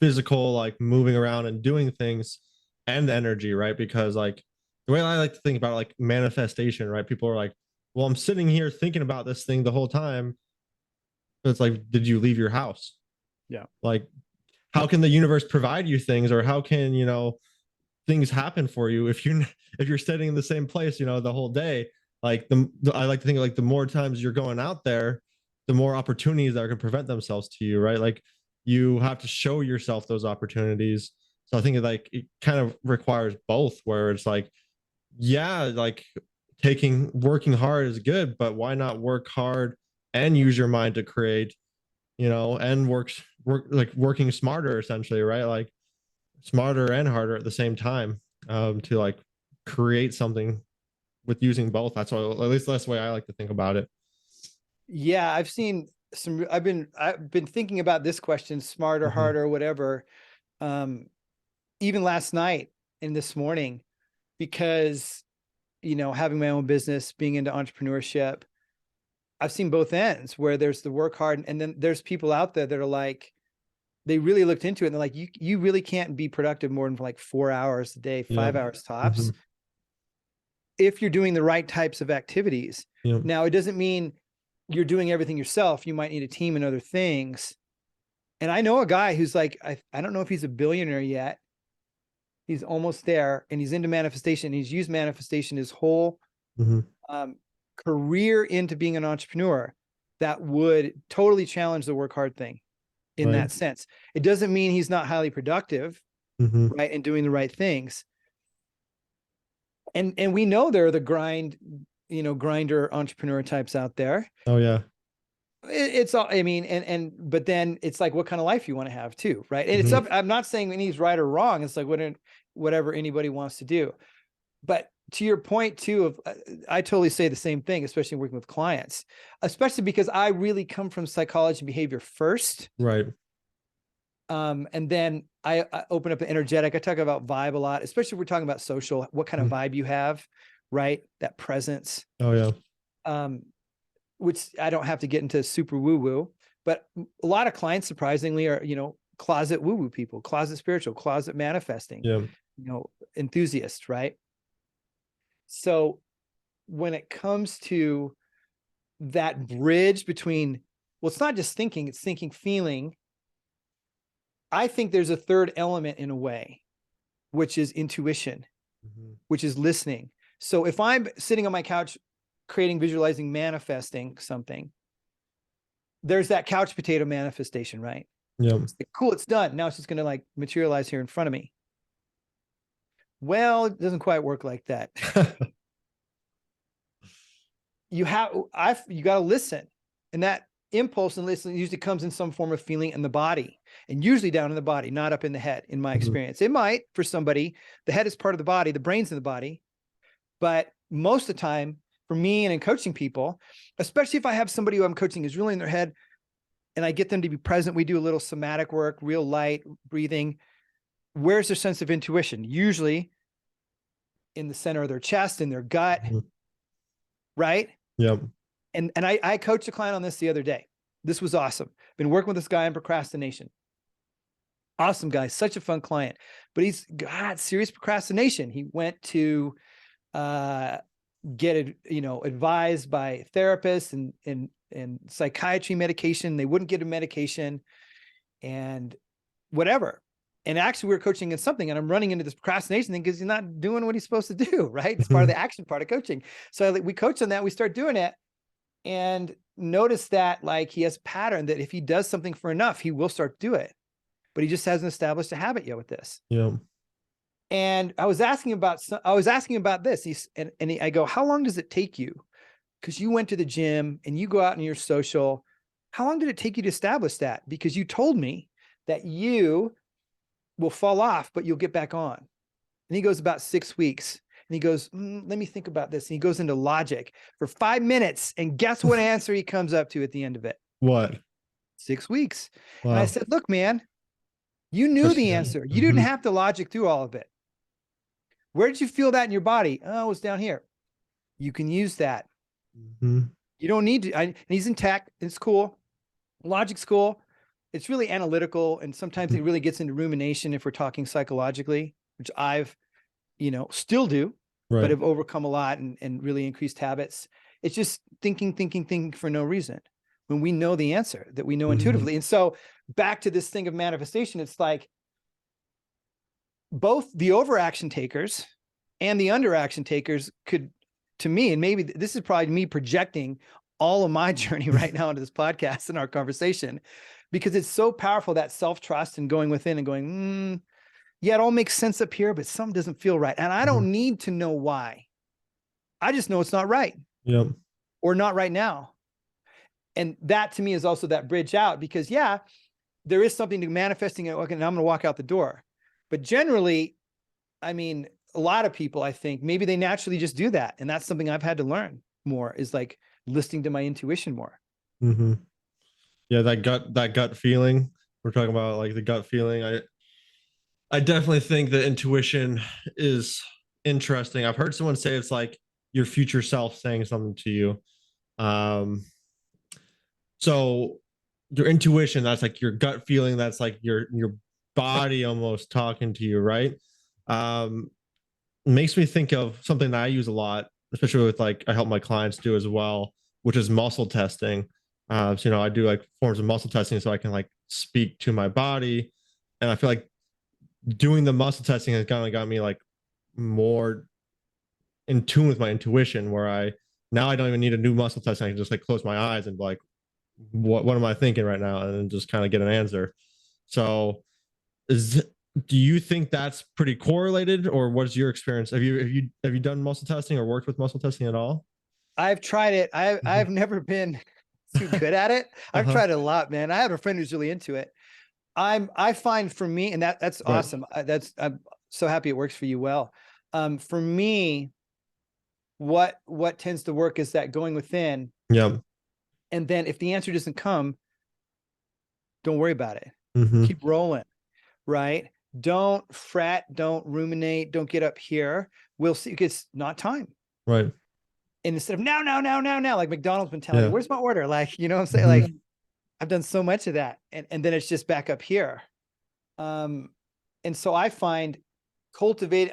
physical, like moving around and doing things, and energy, right? Because like the way I like to think about it, like manifestation, right? People are like, well, I'm sitting here thinking about this thing the whole time. It's like, did you leave your house? Yeah. Like, how can the universe provide you things, or how can, things happen for you if you're sitting in the same place, the whole day? Like I like to think like the more times you're going out there, the more opportunities that are going to present themselves to you, right? Like you have to show yourself those opportunities. So I think like it kind of requires both, where it's like, yeah, like working hard is good, but why not work hard and use your mind to create, and working smarter, essentially, right? Like smarter and harder at the same time, to like create something with using both. That's why, at least that's the way I like to think about it. Yeah, I've been thinking about this question, smarter, Mhm. harder, whatever. Even last night and this morning, because, having my own business, being into entrepreneurship, I've seen both ends where there's the work hard, and then there's people out there that are like, they really looked into it and they're like, you really can't be productive more than like 4 hours a day, Yeah. 5 hours tops, Mhm. if you're doing the right types of activities. Yeah. Now, it doesn't mean you're doing everything yourself. You might need a team and other things. And I know a guy who's like, I don't know if he's a billionaire yet. He's almost there, and he's into manifestation. He's used manifestation his whole Mhm. career into being an entrepreneur. That would totally challenge the work hard thing in Right. that sense. It doesn't mean he's not highly productive, Mhm. right, and doing the right things. And we know there are the grinder entrepreneur types out there. Oh yeah. It's all, I mean, but then it's like, what kind of life you want to have too, right? And it's Mhm. up, I'm not saying any's right or wrong. It's like whatever anybody wants to do. But to your point too, of I totally say the same thing, especially working with clients, especially because I really come from psychology and behavior first. Right. And then I open up the energetic. I talk about vibe a lot, especially if we're talking about social, what kind of Mhm. vibe you have, right? That presence. Oh yeah. Which I don't have to get into super woo woo, but a lot of clients surprisingly are, closet woo woo people, closet spiritual, closet manifesting, Yeah. enthusiasts, right? So when it comes to that bridge between, well, it's not just thinking, it's thinking, feeling. I think there's a third element in a way, which is intuition, Mhm. which is listening. So if I'm sitting on my couch, creating, visualizing, manifesting something, there's that couch potato manifestation, right? Yeah. It's like, cool, it's done. Now it's just going to like materialize here in front of me. Well, it doesn't quite work like that. You got to listen. And that impulse and listen usually comes in some form of feeling in the body, and usually down in the body, not up in the head, in my Mhm. experience. It might for somebody, the head is part of the body, the brain's in the body. But most of the time, for me and in coaching people, especially if I have somebody who I'm coaching who's really in their head and I get them to be present, we do a little somatic work, real light breathing. Where's their sense of intuition? Usually in the center of their chest, in their gut, Mhm. right? Yep. And I coached a client on this the other day. This was awesome. Been working with this guy on procrastination. Awesome guy, such a fun client, but he's got serious procrastination. He went to get advised by therapists and psychiatry medication. They wouldn't get a medication and whatever. And actually, we were coaching in something, and I'm running into this procrastination thing because he's not doing what he's supposed to do. Right? It's part of Mhm. the action part of coaching. So we coach on that. We start doing it, and notice that like he has a pattern that if he does something for enough, he will start to do it. But he just hasn't established a habit yet with this. Yeah. And I was asking about this. I go, how long does it take you? Because you went to the gym and you go out and you're social. How long did it take you to establish that? Because you told me that you will fall off, but you'll get back on. And he goes, about 6 weeks. And he goes, let me think about this. And he goes into logic for 5 minutes. And guess what answer he comes up to at the end of it? What? 6 weeks. And I Wow. said, look, man, you knew Trust the me. answer. You didn't Mhm. have to logic through all of it. Where did you feel that in your body? Oh, it was down here. You can use that. Mhm. You don't need to. And he's in tech. It's cool. Logic's cool. It's really analytical. And sometimes Mhm. it really gets into rumination if we're talking psychologically, which I've, still do, but Right. have overcome a lot and really increased habits. It's just thinking for no reason. when we know the answer, that we know Mhm. intuitively. And so back to this thing of manifestation, it's like both the overaction takers and the underaction takers could, to me, and maybe this is probably me projecting all of my journey right now into this podcast and our conversation, because it's so powerful, that self-trust and going within and going, yeah, it all makes sense up here, but something doesn't feel right. And I don't need to know why. I just know it's not right. Yep. Or not right now. And that to me is also that bridge out, because yeah, there is something to manifesting it. Okay, and I'm going to walk out the door. But generally, I mean, a lot of people, I think maybe they naturally just do that. And that's something I've had to learn more, is like listening to my intuition more. Mm-hmm. Yeah, that gut feeling. We're talking about like the gut feeling. I definitely think that intuition is interesting. I've heard someone say it's like your future self saying something to you. Um, so your intuition, that's like your gut feeling, that's like your body almost talking to you, right? Um, makes me think of something that I use a lot, especially with like I help my clients do as well, which is muscle testing. So I do like forms of muscle testing so I can like speak to my body, and I feel like doing the muscle testing has kind of got me like more in tune with my intuition, where I don't even need a new muscle testing. I can just like close my eyes and be like, what am I thinking right now, and then just kind of get an answer. So do you think that's pretty correlated, or what's your experience? Have you done muscle testing or worked with muscle testing at all? I've tried it. I've never been too good at it. I've Uh-huh. tried it a lot, man. I have a friend who's really into it. I find for me, and that's Right. awesome. I'm so happy it works for you well. For me, what tends to work is that going within, Yeah. and then if the answer doesn't come, don't worry about it. Mm-hmm. Keep rolling, right? Don't fret, don't ruminate, don't get up here. We'll see. It's not time. Right. And instead of now, like McDonald's been telling Yeah. me, where's my order? Like, you know what I'm saying? Mm-hmm. Like, I've done so much of that. And then it's just back up here. And so I find cultivating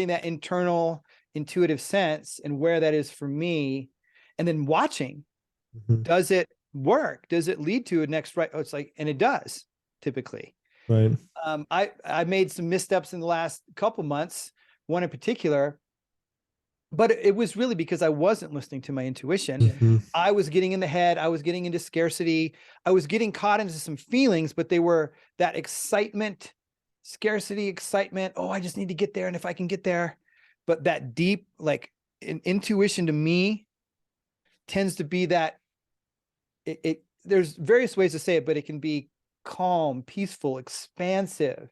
that internal intuitive sense and where that is for me, and then watching, Mm-hmm. does it work? Does it lead to a next right? Oh, it's like, and it does typically. Right. I made some missteps in the last couple months, one in particular, but it was really because I wasn't listening to my intuition. Mm-hmm. I was getting in the head. I was getting into scarcity. I was getting caught into some feelings, but they were that excitement, scarcity, excitement. Oh, I just need to get there. And if I can get there, but that deep, like intuition to me tends to be that there's various ways to say it, but it can be calm, peaceful, expansive.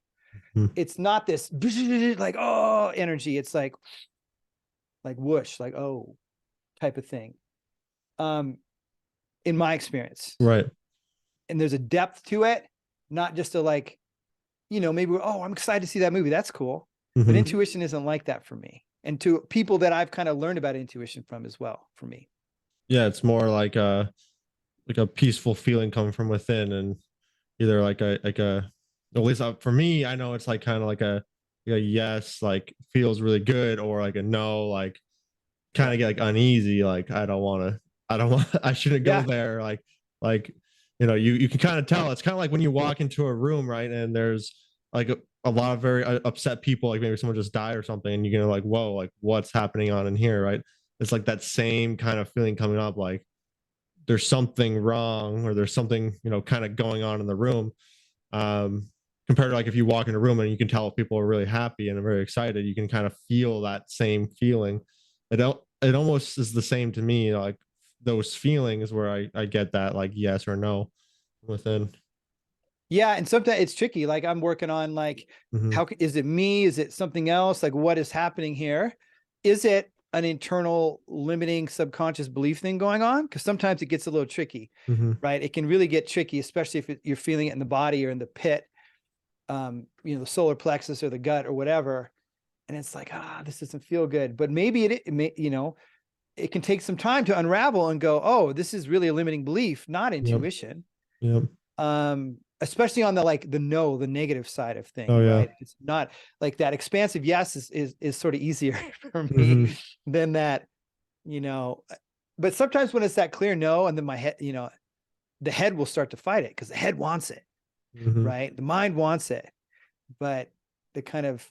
Mm-hmm. It's not this like, oh, energy. It's like whoosh, like, oh, type of thing. In my experience. Right. And there's a depth to it, not just a like, maybe, oh, I'm excited to see that movie. That's cool. Mm-hmm. But intuition isn't like that for me. And to people that I've kind of learned about intuition from as well, for me. Yeah, it's more like a peaceful feeling coming from within, and either at least for me, I know it's like kind of like a yes, like feels really good, or like a no, like kind of get like uneasy, like I don't want I shouldn't go Yeah. there, like you can kind of tell. It's kind of like when you walk into a room, right, and there's like a lot of very upset people, like maybe someone just died or something, and you're gonna like, whoa, like what's happening on in here, right? It's like that same kind of feeling coming up, like there's something wrong, or there's something kind of going on in the room. um Compared to like if you walk in a room and you can tell if people are really happy and very excited, you can kind of feel that same feeling. It almost is the same to me, like those feelings where I get that like yes or no within. Yeah. And sometimes it's tricky. Like I'm working on like, Mm-hmm. is it me? Is it something else? Like what is happening here? Is it an internal limiting subconscious belief thing going on? Because sometimes it gets a little tricky, Mm-hmm. right? It can really get tricky, especially if you're feeling it in the body or in the pit, the solar plexus or the gut or whatever. And it's like, this doesn't feel good. But maybe it may, it can take some time to unravel and go, oh, this is really a limiting belief, not Yep. intuition. Yep. Especially on the negative side of things, Oh yeah. right? It's not like that expansive yes is sort of easier for me Mm-hmm. than that, but sometimes when it's that clear no, and then my head, the head will start to fight it because the head wants it, Mhm. right? The mind wants it, but the kind of,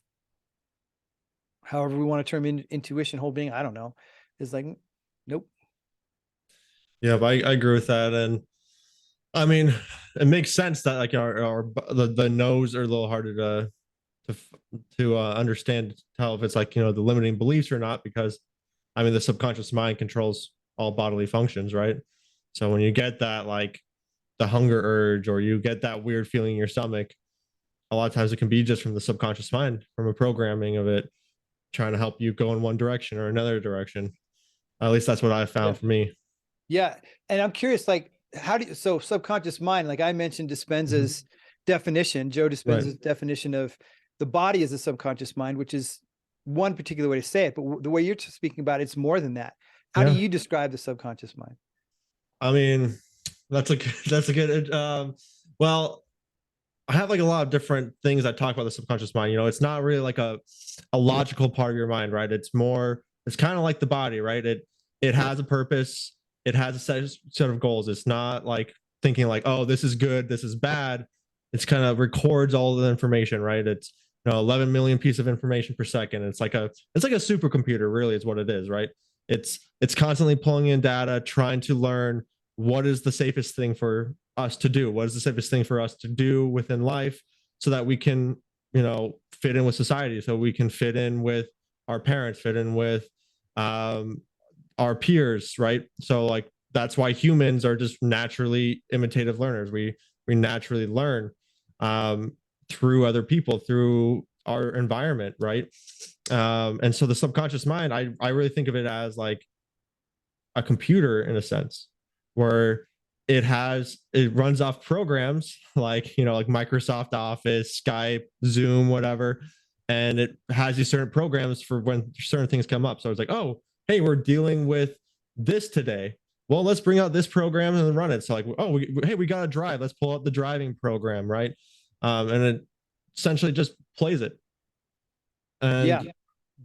however we want to term intuition, whole being, I don't know, is like, nope. Yeah, but I agree with that. And I mean, it makes sense that like the no's are a little harder to understand, tell if it's like, the limiting beliefs or not, because I mean the subconscious mind controls all bodily functions, right? So when you get that, like the hunger urge, or you get that weird feeling in your stomach, a lot of times it can be just from the subconscious mind, from a programming of it trying to help you go in one direction or another direction. At least that's what I Yeah. found for me. Yeah. And I'm curious, like, how do you, so subconscious mind, like I mentioned Mhm. Dispenza's definition, Joe Right. Dispenza's definition of the body as a subconscious mind, which is one particular way to say it, but the way you're speaking about it, it's more than that. How do Yeah. you describe the subconscious mind? I mean, that's a good well, I have like a lot of different things that talk about the subconscious mind. It's not really like a logical part of your mind, right? It's kind of like the body, right? It has a purpose, it has a set of goals. It's not like thinking like, oh, this is good, this is bad. It's kind of records all of the information, right? It's 11 million pieces of information per second. It's like a supercomputer, really, is what it is, right? It's constantly pulling in data, trying to learn what is the safest thing for us to do, what is the safest thing for us to do within life, so that we can fit in with society, so we can fit in with our parents, fit in with um, our peers, right? So like that's why humans are just naturally imitative learners. We naturally learn um, through other people, through our environment, right? And so the subconscious mind, I really think of it as like a computer in a sense, where it runs off programs like like Microsoft Office, Skype, Zoom, whatever, and it has these certain programs for when certain things come up. So it's like, oh, hey, we're dealing with this today, well, let's bring out this program and run it. So like, oh, hey, we got to drive, let's pull up the driving program, right? And it essentially just plays it. Yeah. And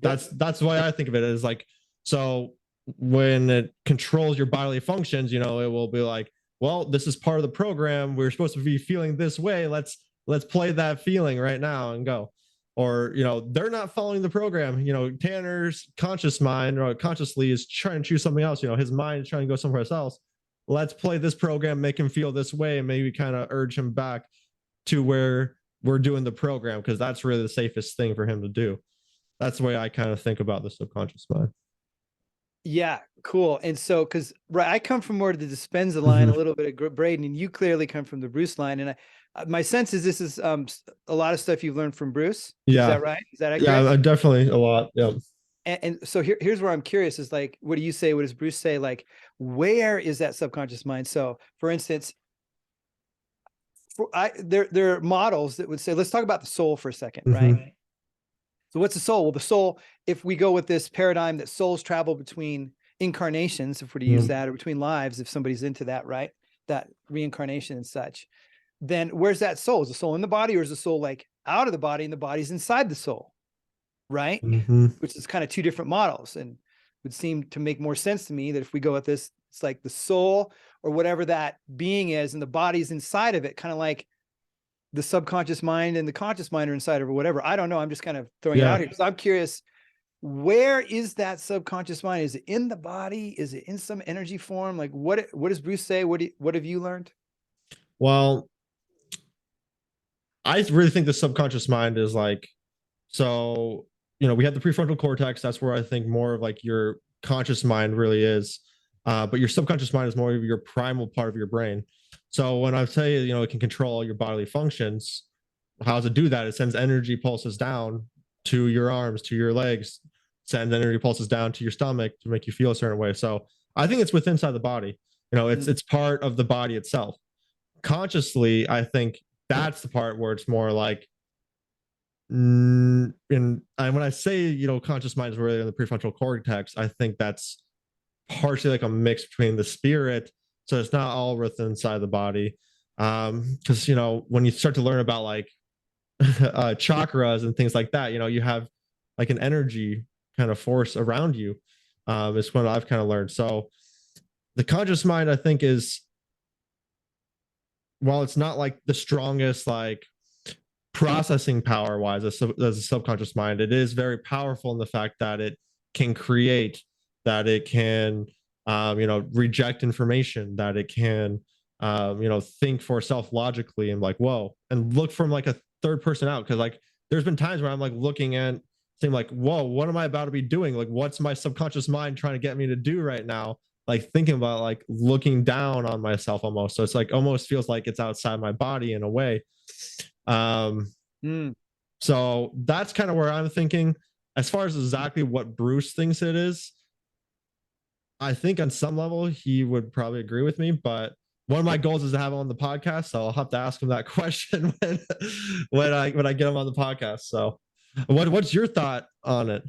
Yep. that's why I think of it as like, so when it controls your bodily functions, it will be like, well, this is part of the program, we're supposed to be feeling this way, let's play that feeling right now and go. Or they're not following the program, Tanner's conscious mind or consciously is trying to choose something else, his mind is trying to go somewhere else, let's play this program, make him feel this way, and maybe kind of urge him back to where we're doing the program, because that's really the safest thing for him to do. That's the way I kind of think about the subconscious mind. Yeah, cool. And so, because right, I come from more to the Dispenza line, a Mhm. little bit of Braden, and you clearly come from the Bruce line. And my sense is this is a lot of stuff you've learned from Bruce. Is Yeah, that right? Is that yeah, accurate? definitely a lot. Yeah. And so here's where I'm curious is like, what do you say? What does Bruce say? Like, where is that subconscious mind? So, for instance, there are models that would say, let's talk about the soul for a second, right? Hmm. So what's the soul? Well, the soul, if we go with this paradigm that souls travel between incarnations, if we're to use Hmm. that, or between lives, if somebody's into that, right? That reincarnation and such, then where's that soul? Is the soul in the body, or is the soul like out of the body and the body's inside the soul, right? Hmm. Which is kind of two different models, and would seem to make more sense to me that if we go with this, it's like the soul or whatever that being is, and the body's inside of it, kind of like the subconscious mind and the conscious mind are inside of, or whatever. I don't know. I'm just kind of throwing it out Yeah. here because I'm curious, where is that subconscious mind? Is it in the body? Is it in some energy form? Like what does Bruce say? What have you learned? Well, I really think the subconscious mind is like, so, we have the prefrontal cortex. That's where I think more of like your conscious mind really is. But your subconscious mind is more of your primal part of your brain. So when I tell you, it can control your bodily functions, how does it do that? It sends energy pulses down to your arms, to your legs, sends energy pulses down to your stomach to make you feel a certain way. So I think it's within inside the body. It's part of the body itself. Consciously, I think that's the part where it's more like, and when I say conscious mind is really in the prefrontal cortex, I think that's partially like a mix between the spirit, so it's not all within inside the body. Because when you start to learn about like chakras and things like that, you have like an energy kind of force around you. Is what I've kind of learned. So the conscious mind, I think, is while it's not like the strongest like processing power wise as a subconscious mind, it is very powerful in the fact that it can create, that it can reject information, that it can think for self logically and like whoa, and look from like a third person out. Because like there's been times where I'm like looking at saying like whoa, what am I about to be doing, like what's my subconscious mind trying to get me to do right now, like thinking about like looking down on myself almost. So it's like almost feels like it's outside my body in a way. Mm. So that's kind of where I'm thinking. As far as exactly what Bruce thinks it is, I think on some level he would probably agree with me, but one of my goals is to have him on the podcast. So I'll have to ask him that question when I get him on the podcast. So what's your thought on it?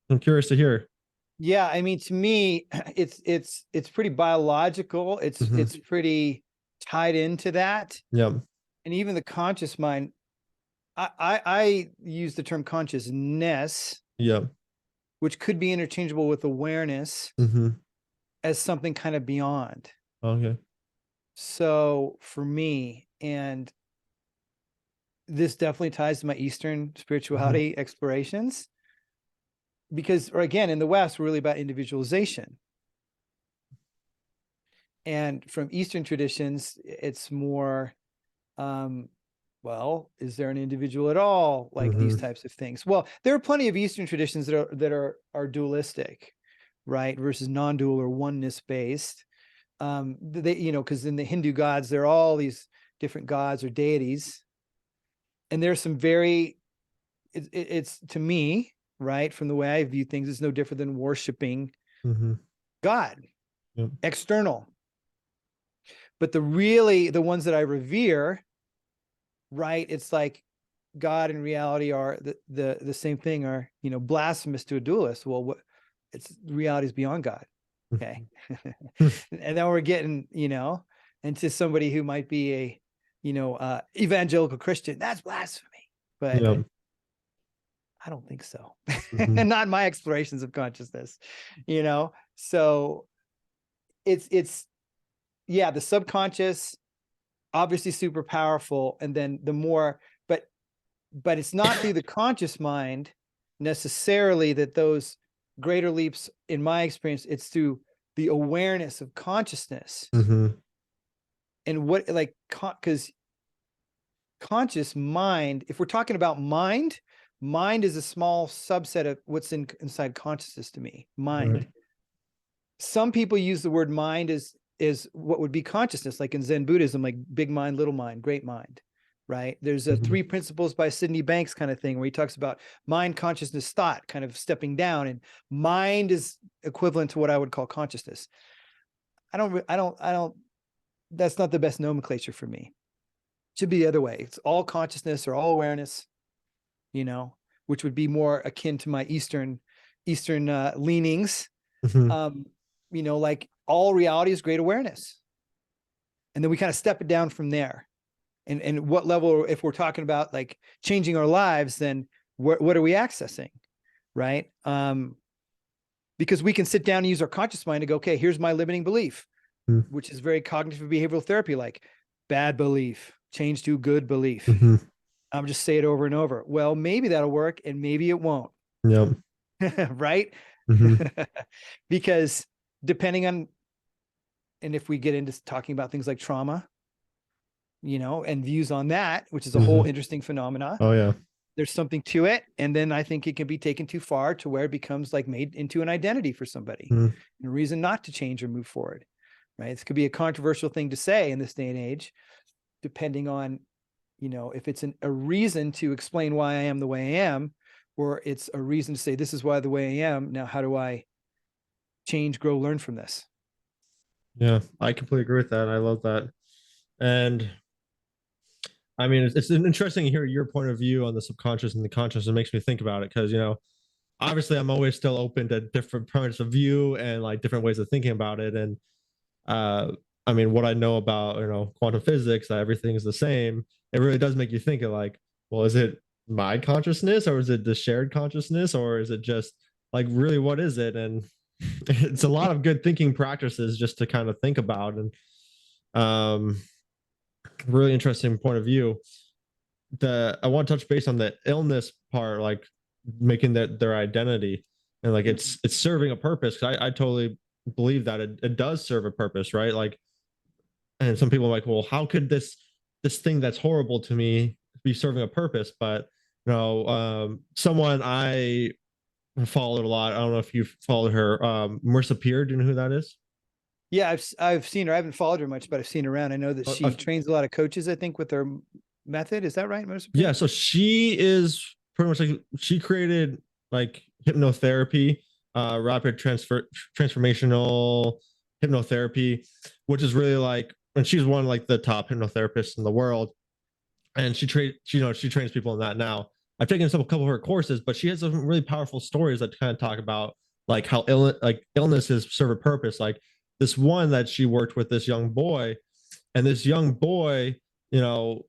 I'm curious to hear. Yeah, I mean, to me, it's pretty biological. Mhm. It's pretty tied into that. Yeah. And even the conscious mind, I use the term consciousness, Yeah. which could be interchangeable with awareness, Mm-hmm. as something kind of beyond. Okay. So for me, and this definitely ties to my Eastern spirituality explorations, because, or again, in the West, we're really about individualization. And from Eastern traditions, it's more, well, is there an individual at all? Like these types of things. Well, there are plenty of Eastern traditions that are dualistic, right? Versus non-dual or oneness based. They, because in the Hindu gods, there are all these different gods or deities. And there's some very, it's to me, right, from the way I view things, it's no different than worshiping God, external. But the ones that I revere, right, it's like God and reality are the same thing, are, blasphemous to a dualist. Well, what, it's reality is beyond God. Okay. And then we're getting, into somebody who might be a, evangelical Christian. That's blasphemy. But I don't think so. And not my explorations of consciousness, So it's yeah, the subconscious, obviously super powerful. And then the more, but it's not through the conscious mind necessarily that those greater leaps, in my experience, it's through the awareness of consciousness. And what, like, because conscious mind, if we're talking about mind is a small subset of what's inside consciousness to me. Mind. Some people use the word mind as what would be consciousness, like in Zen Buddhism, like big mind, little mind, great mind, right? There's a 3 principles by Sydney Banks kind of thing, where he talks about mind, consciousness, thought, kind of stepping down, and mind is equivalent to what I would call consciousness. I don't, that's not the best nomenclature for me. It should be the other way. It's all consciousness or all awareness, which would be more akin to my Eastern leanings. Like all reality is great awareness. And then we kind of step it down from there. And what level, if we're talking about like changing our lives, then what are we accessing? Right. Because we can sit down and use our conscious mind to go, okay, here's my limiting belief, which is very cognitive behavioral therapy, like bad belief, change to good belief. I'm just say it over and over. Well, maybe that'll work and maybe it won't. Yep. Right. Because depending on, and if we get into talking about things like trauma, and views on that, which is a whole interesting phenomena. Oh yeah. There's something to it. And then I think it can be taken too far to where it becomes like made into an identity for somebody, and a reason not to change or move forward. Right. This could be a controversial thing to say in this day and age, depending on, if it's a reason to explain why I am the way I am, or it's a reason to say, this is why the way I am. Now, how do I change, grow, learn from this? Yeah, I completely agree with that. I love that. And I mean, it's interesting to hear your point of view on the subconscious and the conscious. It makes me think about it because, obviously I'm always still open to different points of view and like different ways of thinking about it. And I mean, what I know about, quantum physics, that everything is the same. It really does make you think of like, well, is it my consciousness or is it the shared consciousness or is it just like really what is it? And it's a lot of good thinking practices just to kind of think about. And really interesting point of view. I want to touch base on the illness part, like making that their identity, and like it's serving a purpose. I totally believe that it does serve a purpose, right? Like, and some people are like, well, how could this thing that's horrible to me be serving a purpose? But someone I followed a lot. I don't know if you've followed her, Marissa Peer. Do you know who that is? Yeah, I've seen her. I haven't followed her much, but I've seen her around. I know that she trains a lot of coaches, I think, with her method. Is that right, Melissa? Yeah, so she is pretty much like she created like hypnotherapy, rapid transformational hypnotherapy, which is really like, and she's one of like the top hypnotherapists in the world. And she trains people in that now. I've taken a couple of her courses, but she has some really powerful stories that kind of talk about like how illnesses serve a purpose. Like this one that she worked with this young boy, and this young boy, you know,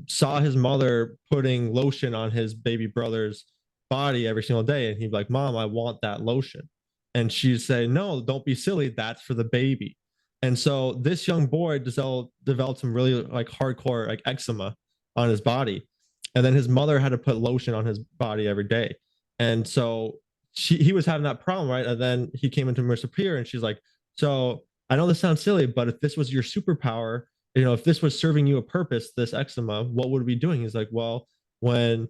saw his mother putting lotion on his baby brother's body every single day, and he'd be like, "Mom, I want that lotion," and she'd say, "No, don't be silly. That's for the baby." And so this young boy developed some really like hardcore like eczema on his body, and then his mother had to put lotion on his body every day, and so he was having that problem, right? And then he came into Marissa Peer, and she's like, "So I know this sounds silly, but if this was your superpower, if this was serving you a purpose, this eczema, what would we be doing?" He's like, "Well, when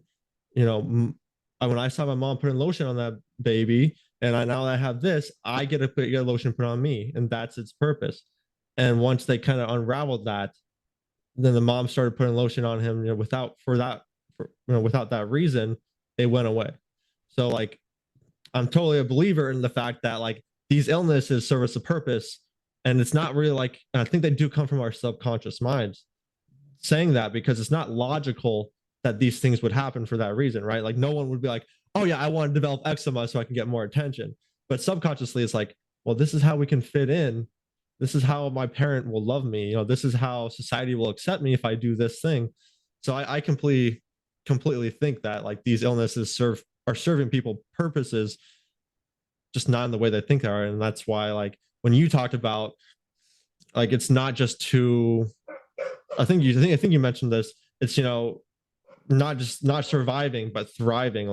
when I saw my mom putting lotion on that baby, and now that I have this, I get a lotion put on me, and that's its purpose." And once they kind of unraveled that, then the mom started putting lotion on him, without that reason, it went away. So like, I'm totally a believer in the fact that like these illnesses serve us a purpose, and it's not really like, I think they do come from our subconscious minds saying that, because it's not logical that these things would happen for that reason, right? Like no one would be like, "Oh yeah, I want to develop eczema so I can get more attention." But subconsciously it's like, well, this is how we can fit in. This is how my parent will love me. This is how society will accept me if I do this thing. So I completely think that like these illnesses are serving people purposes, just not in the way they think they are. And that's why like when you talked about like, it's not just to, I think you mentioned this, it's not surviving but thriving,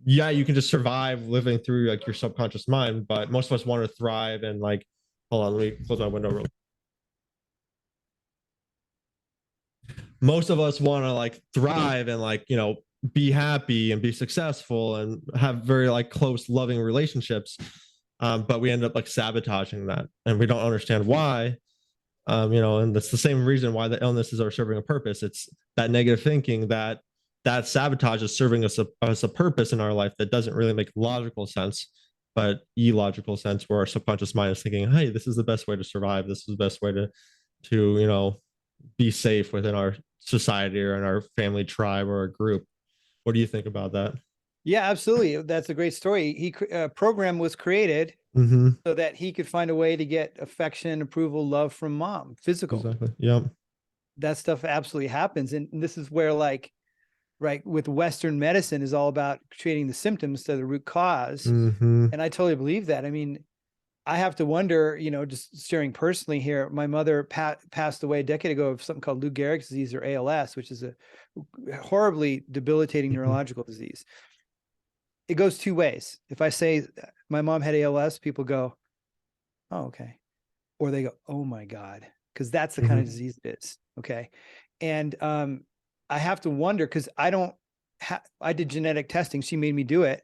yeah, you can just survive living through like your subconscious mind, but most of us want to thrive and like, hold on, let me close my window real. Most of us want to like thrive and like, be happy and be successful and have very like close loving relationships, but we end up like sabotaging that, and we don't understand why. And that's the same reason why the illnesses are serving a purpose. It's that negative thinking, that sabotage is serving us a purpose in our life that doesn't really make logical sense, but illogical sense, where our subconscious mind is thinking, "Hey, this is the best way to survive. This is the best way to be safe within our society or in our family tribe or a group." What do you think about that? Yeah, absolutely. That's a great story. Program was created so that he could find a way to get affection, approval, love from mom, physical. Exactly. Yep. That stuff absolutely happens. And this is where like, right, with Western medicine is all about treating the symptoms to the root cause. And I totally believe that. I mean, I have to wonder, just sharing personally here, my mother passed away a decade ago of something called Lou Gehrig's disease, or ALS, which is a horribly debilitating neurological disease. It goes two ways. If I say my mom had ALS, people go, "Oh, okay." Or they go, "Oh my God," because that's the kind of disease it is. Okay. And I have to wonder, because I did genetic testing. She made me do it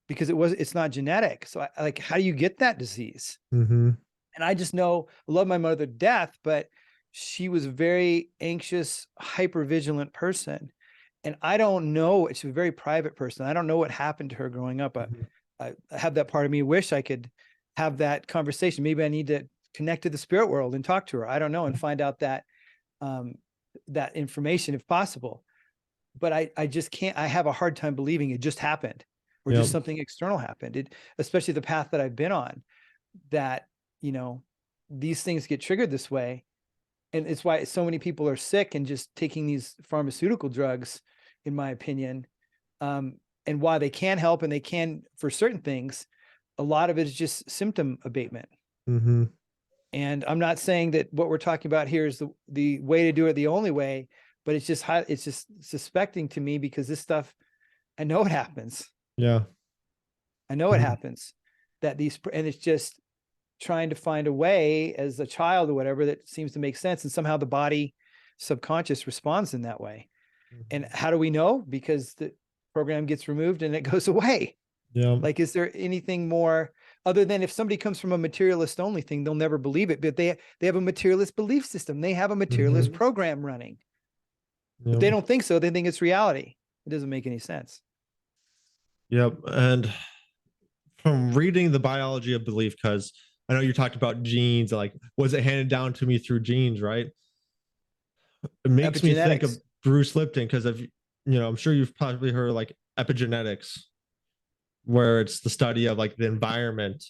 because it's not genetic. So like, how do you get that disease? And I just know I love my mother to death, but she was a very anxious, hyper vigilant person. And I don't know, she's a very private person. I don't know what happened to her growing up. I have that part of me, wish I could have that conversation. Maybe I need to connect to the spirit world and talk to her. I don't know, and find out that information if possible. But I just can't, I have a hard time believing it just happened, or just something external happened. Especially the path that I've been on, that, these things get triggered this way. And it's why so many people are sick and just taking these pharmaceutical drugs, in my opinion. And while they can help, and they can for certain things, a lot of it is just symptom abatement. And I'm not saying that what we're talking about here is the way to do it, the only way, but it's just suspecting to me, because this stuff, I know it happens. Yeah. I know it happens, that and it's just trying to find a way as a child or whatever that seems to make sense. And somehow the body subconscious responds in that way. And how do we know? Because the program gets removed and it goes away. Yeah. Like, is there anything more other than if somebody comes from a materialist only thing, they'll never believe it, but they have a materialist belief system. They have a materialist program running. But they don't think so. They think it's reality. It doesn't make any sense. Yep. And from reading the biology of belief, because I know you talked about genes, like, was it handed down to me through genes, right? It makes me think of Bruce Lipton, because I'm sure you've probably heard like epigenetics, where it's the study of like the environment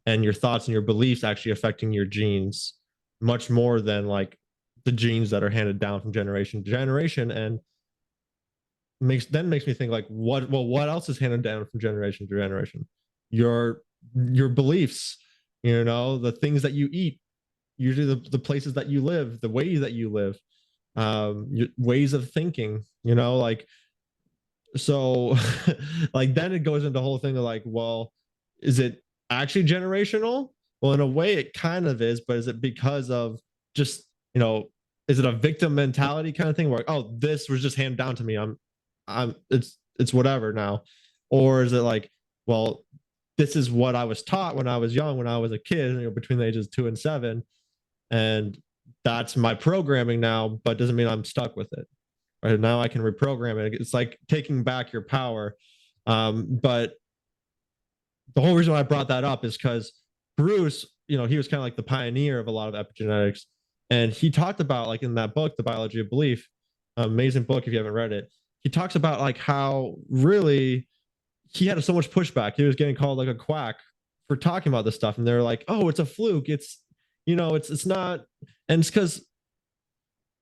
and your thoughts and your beliefs actually affecting your genes much more than like the genes that are handed down from generation to generation. And makes me think like, what else is handed down from generation to generation? Your beliefs, the things that you eat, usually the places that you live, the way that you live, your ways of thinking, like, so like then it goes into the whole thing of like, well, is it actually generational? Well, in a way it kind of is, but is it because of just, is it a victim mentality kind of thing where, oh, this was just handed down to me, it's whatever now? Or is it like, well, this is what I was taught when I was young, when I was a kid, between the ages 2 and 7, and that's my programming now, but doesn't mean I'm stuck with it. Right now I can reprogram it. It's like taking back your power. But the whole reason why I brought that up is because Bruce, he was kind of like the pioneer of a lot of epigenetics. And he talked about, like, in that book, The Biology of Belief, amazing book if you haven't read it. He talks about like how really he had so much pushback. He was getting called like a quack for talking about this stuff. And they're like, oh, it's a fluke. It's not. And it's because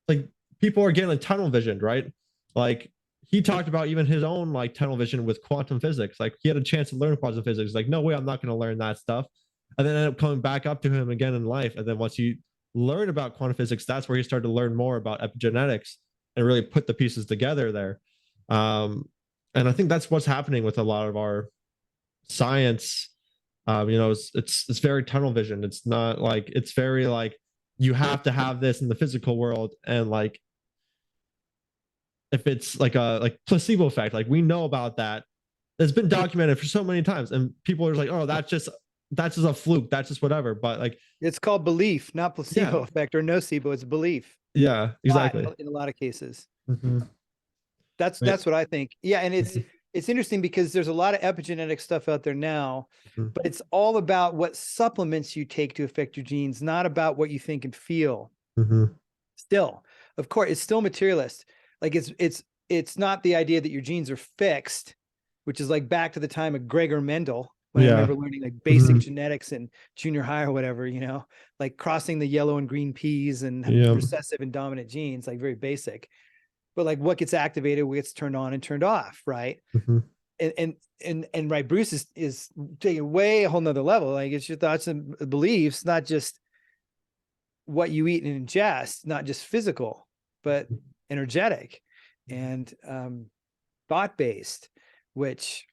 like people are getting like tunnel visioned, right? Like he talked about even his own like tunnel vision with quantum physics. Like he had a chance to learn quantum physics. Like, no way, I'm not going to learn that stuff. And then ended up coming back up to him again in life. And then once you learn about quantum physics, that's where he started to learn more about epigenetics and really put the pieces together there. And I think that's what's happening with a lot of our science. It's very tunnel vision. It's not like, it's very like, you have to have this in the physical world. And like, if it's like a like placebo effect, like we know about that. It's been documented for so many times, and people are like, oh, that's just a fluke. That's just whatever. But like, it's called belief, not placebo effect or nocebo. It's belief. Yeah, exactly. In a lot of cases. That's what I think. Yeah. And it's interesting because there's a lot of epigenetic stuff out there now, but it's all about what supplements you take to affect your genes, not about what you think and feel. Still, of course, it's still materialist. Like it's not the idea that your genes are fixed, which is like back to the time of Gregor Mendel, when I remember learning like basic genetics in junior high or whatever, like crossing the yellow and green peas and recessive and dominant genes, like very basic. But like what gets activated, what gets turned on and turned off, right? And right, Bruce is taking way a whole nother level. Like it's your thoughts and beliefs, not just what you eat and ingest, not just physical, but energetic and thought-based, which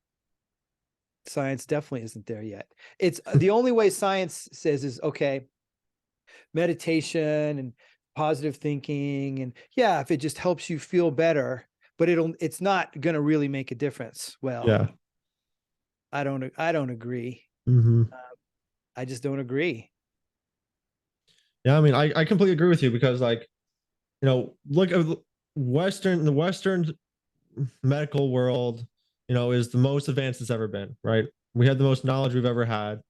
science definitely isn't there yet. It's the only way science says is, okay, meditation and positive thinking, and if it just helps you feel better, but it's not going to really make a difference. Well, I don't agree. I just don't agree. Yeah, I mean, I completely agree with you, because like, look at the Western medical world, is the most advanced it's ever been, right? We have the most knowledge we've ever had.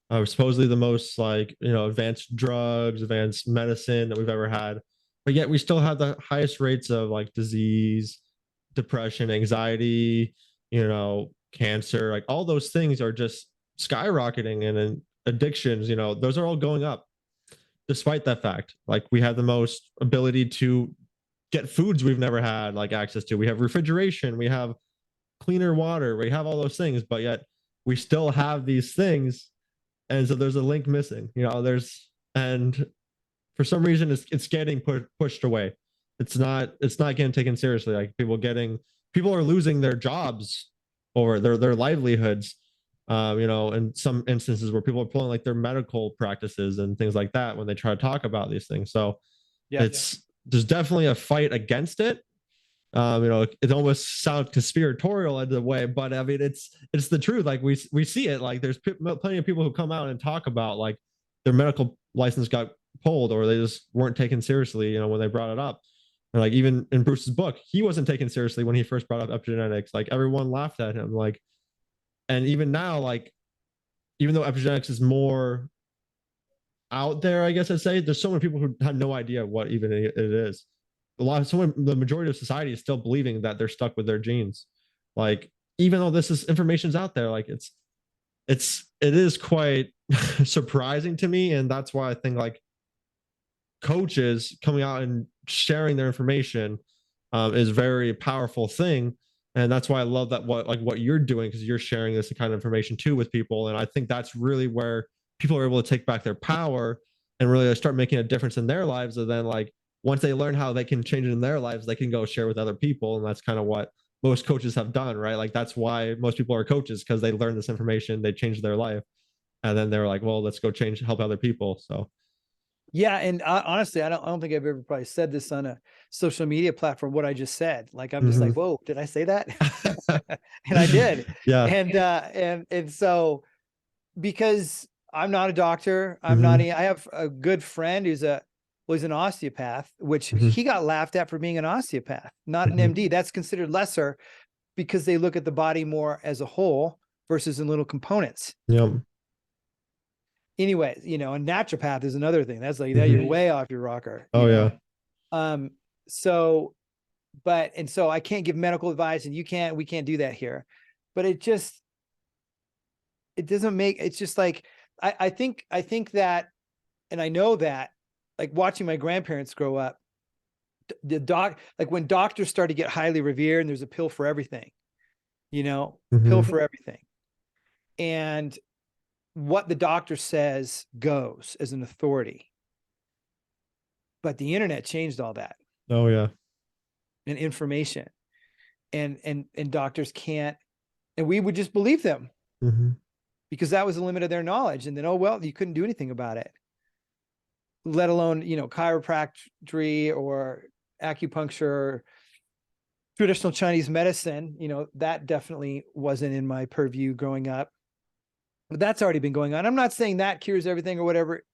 Supposedly the most like, advanced drugs, advanced medicine that we've ever had. But yet we still have the highest rates of like disease, depression, anxiety, cancer, like all those things are just skyrocketing, and then addictions, those are all going up. Despite that fact, like we have the most ability to get foods we've never had like access to. We have refrigeration, we have cleaner water, we have all those things, but yet we still have these things. And so there's a link missing, and for some reason it's getting pushed away. It's not getting taken seriously. Like people are losing their jobs or their livelihoods. In some instances where people are pulling like their medical practices and things like that when they try to talk about these things. So Yeah. there's definitely a fight against it. It almost sounds conspiratorial in a way, but I mean, it's the truth. Like we see it. Like there's plenty of people who come out and talk about like their medical license got pulled or they just weren't taken seriously, when they brought it up. And like even in Bruce's book, he wasn't taken seriously when he first brought up epigenetics. Like everyone laughed at him. Like, and even now, like, even though epigenetics is more out there, I guess I'd say, there's so many people who have no idea what even it is. The majority of society is still believing that they're stuck with their genes. Like, even though this is information's out there, like it is quite surprising to me. And that's why I think like coaches coming out and sharing their information is a very powerful thing. And that's why I love that what you're doing, because you're sharing this kind of information too with people. And I think that's really where people are able to take back their power and really start making a difference in their lives. And then like once they learn how they can change it in their lives, they can go share with other people. And that's kind of what most coaches have done, right? Like that's why most people are coaches, because they learn this information, they change their life, and then they're like, well, let's go help other people. So yeah, and honestly, I don't think I've ever probably said this on a social media platform, what I just said. Like I'm just like, whoa, did I say that? And I did. Yeah. And so because I'm not a doctor, I have a good friend who's was an osteopath, which he got laughed at for being an osteopath, not an MD. That's considered lesser because they look at the body more as a whole versus in little components. Yep. Anyway, a naturopath is another thing. That's like that you're way off your rocker. Oh yeah. So I can't give medical advice, and we can't do that here. But it doesn't make, it's just like I think that, and I know that, like watching my grandparents grow up, like when doctors start to get highly revered and there's a pill for everything, pill for everything. And what the doctor says goes as an authority. But the internet changed all that. Oh yeah. And information. And doctors can't, and we would just believe them because that was the limit of their knowledge. And then, oh, well, you couldn't do anything about it, let alone, chiropractic or acupuncture, traditional Chinese medicine, that definitely wasn't in my purview growing up. But that's already been going on. I'm not saying that cures everything or whatever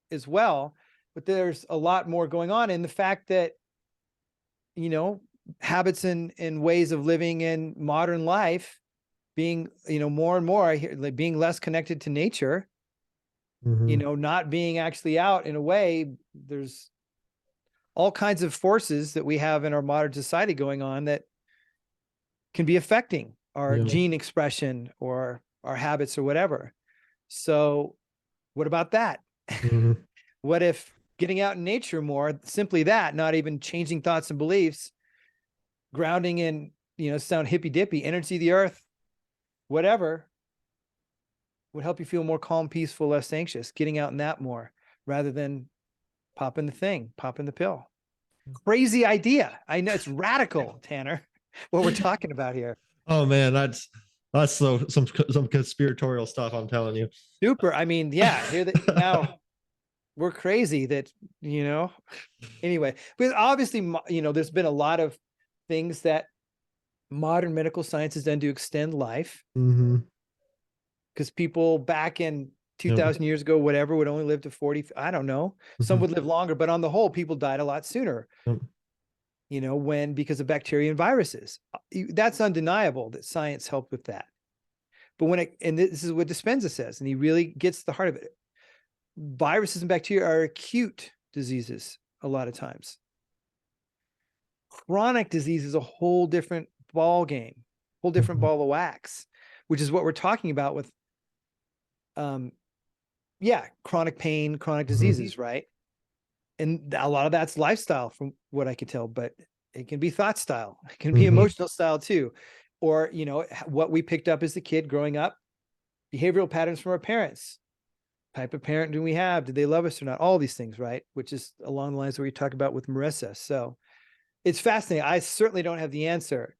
as well, but there's a lot more going on. And the fact that, habits and ways of living in modern life being, more and more, I hear, like being less connected to nature, not being actually out in a way, there's all kinds of forces that we have in our modern society going on that can be affecting our gene expression or our habits or whatever. So what about that? What if getting out in nature more, simply that, not even changing thoughts and beliefs, grounding in, sound hippy dippy, energy of the earth, whatever, would help you feel more calm, peaceful, less anxious, getting out in that more rather than popping the pill. Crazy idea. I know it's radical, Tanner, what we're talking about here. Oh man, that's some conspiratorial stuff, I'm telling you. Super. I mean, yeah, here that now we're crazy that, anyway, but obviously, there's been a lot of things that modern medical science has done to extend life. Because people back in 2000 years ago, whatever, would only live to 40. I don't know. Some would live longer, but on the whole, people died a lot sooner, because of bacteria and viruses. That's undeniable that science helped with that. But and this is what Dispenza says, and he really gets the heart of it. Viruses and bacteria are acute diseases a lot of times. Chronic disease is a whole different ball game, whole different ball of wax, which is what we're talking about with, chronic pain, chronic diseases, right? And a lot of that's lifestyle from what I could tell, but it can be thought style. It can be emotional style too. Or, what we picked up as a kid growing up, behavioral patterns from our parents, type of parent do we have? Do they love us or not? All these things, right? Which is along the lines where we talk about with Marissa. So it's fascinating. I certainly don't have the answer,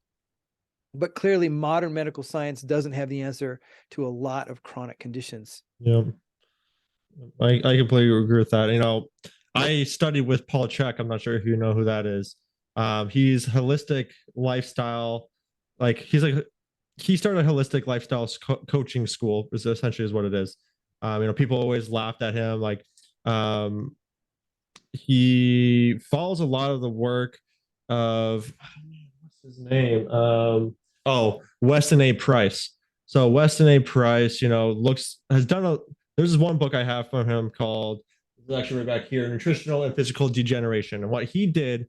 but clearly modern medical science doesn't have the answer to a lot of chronic conditions. Yeah. I completely agree with that. You know, I studied with Paul Chek. I'm not sure if you know who that is. He's holistic lifestyle. Like he started a holistic lifestyle coaching school. Is essentially is what it is. You know, people always laughed at him. Like, he follows a lot of the work of what's his name? Weston A. Price. So Weston A. Price, you know, has done a. There's this one book I have from him called, it's actually right back here, Nutritional and Physical Degeneration. And what he did,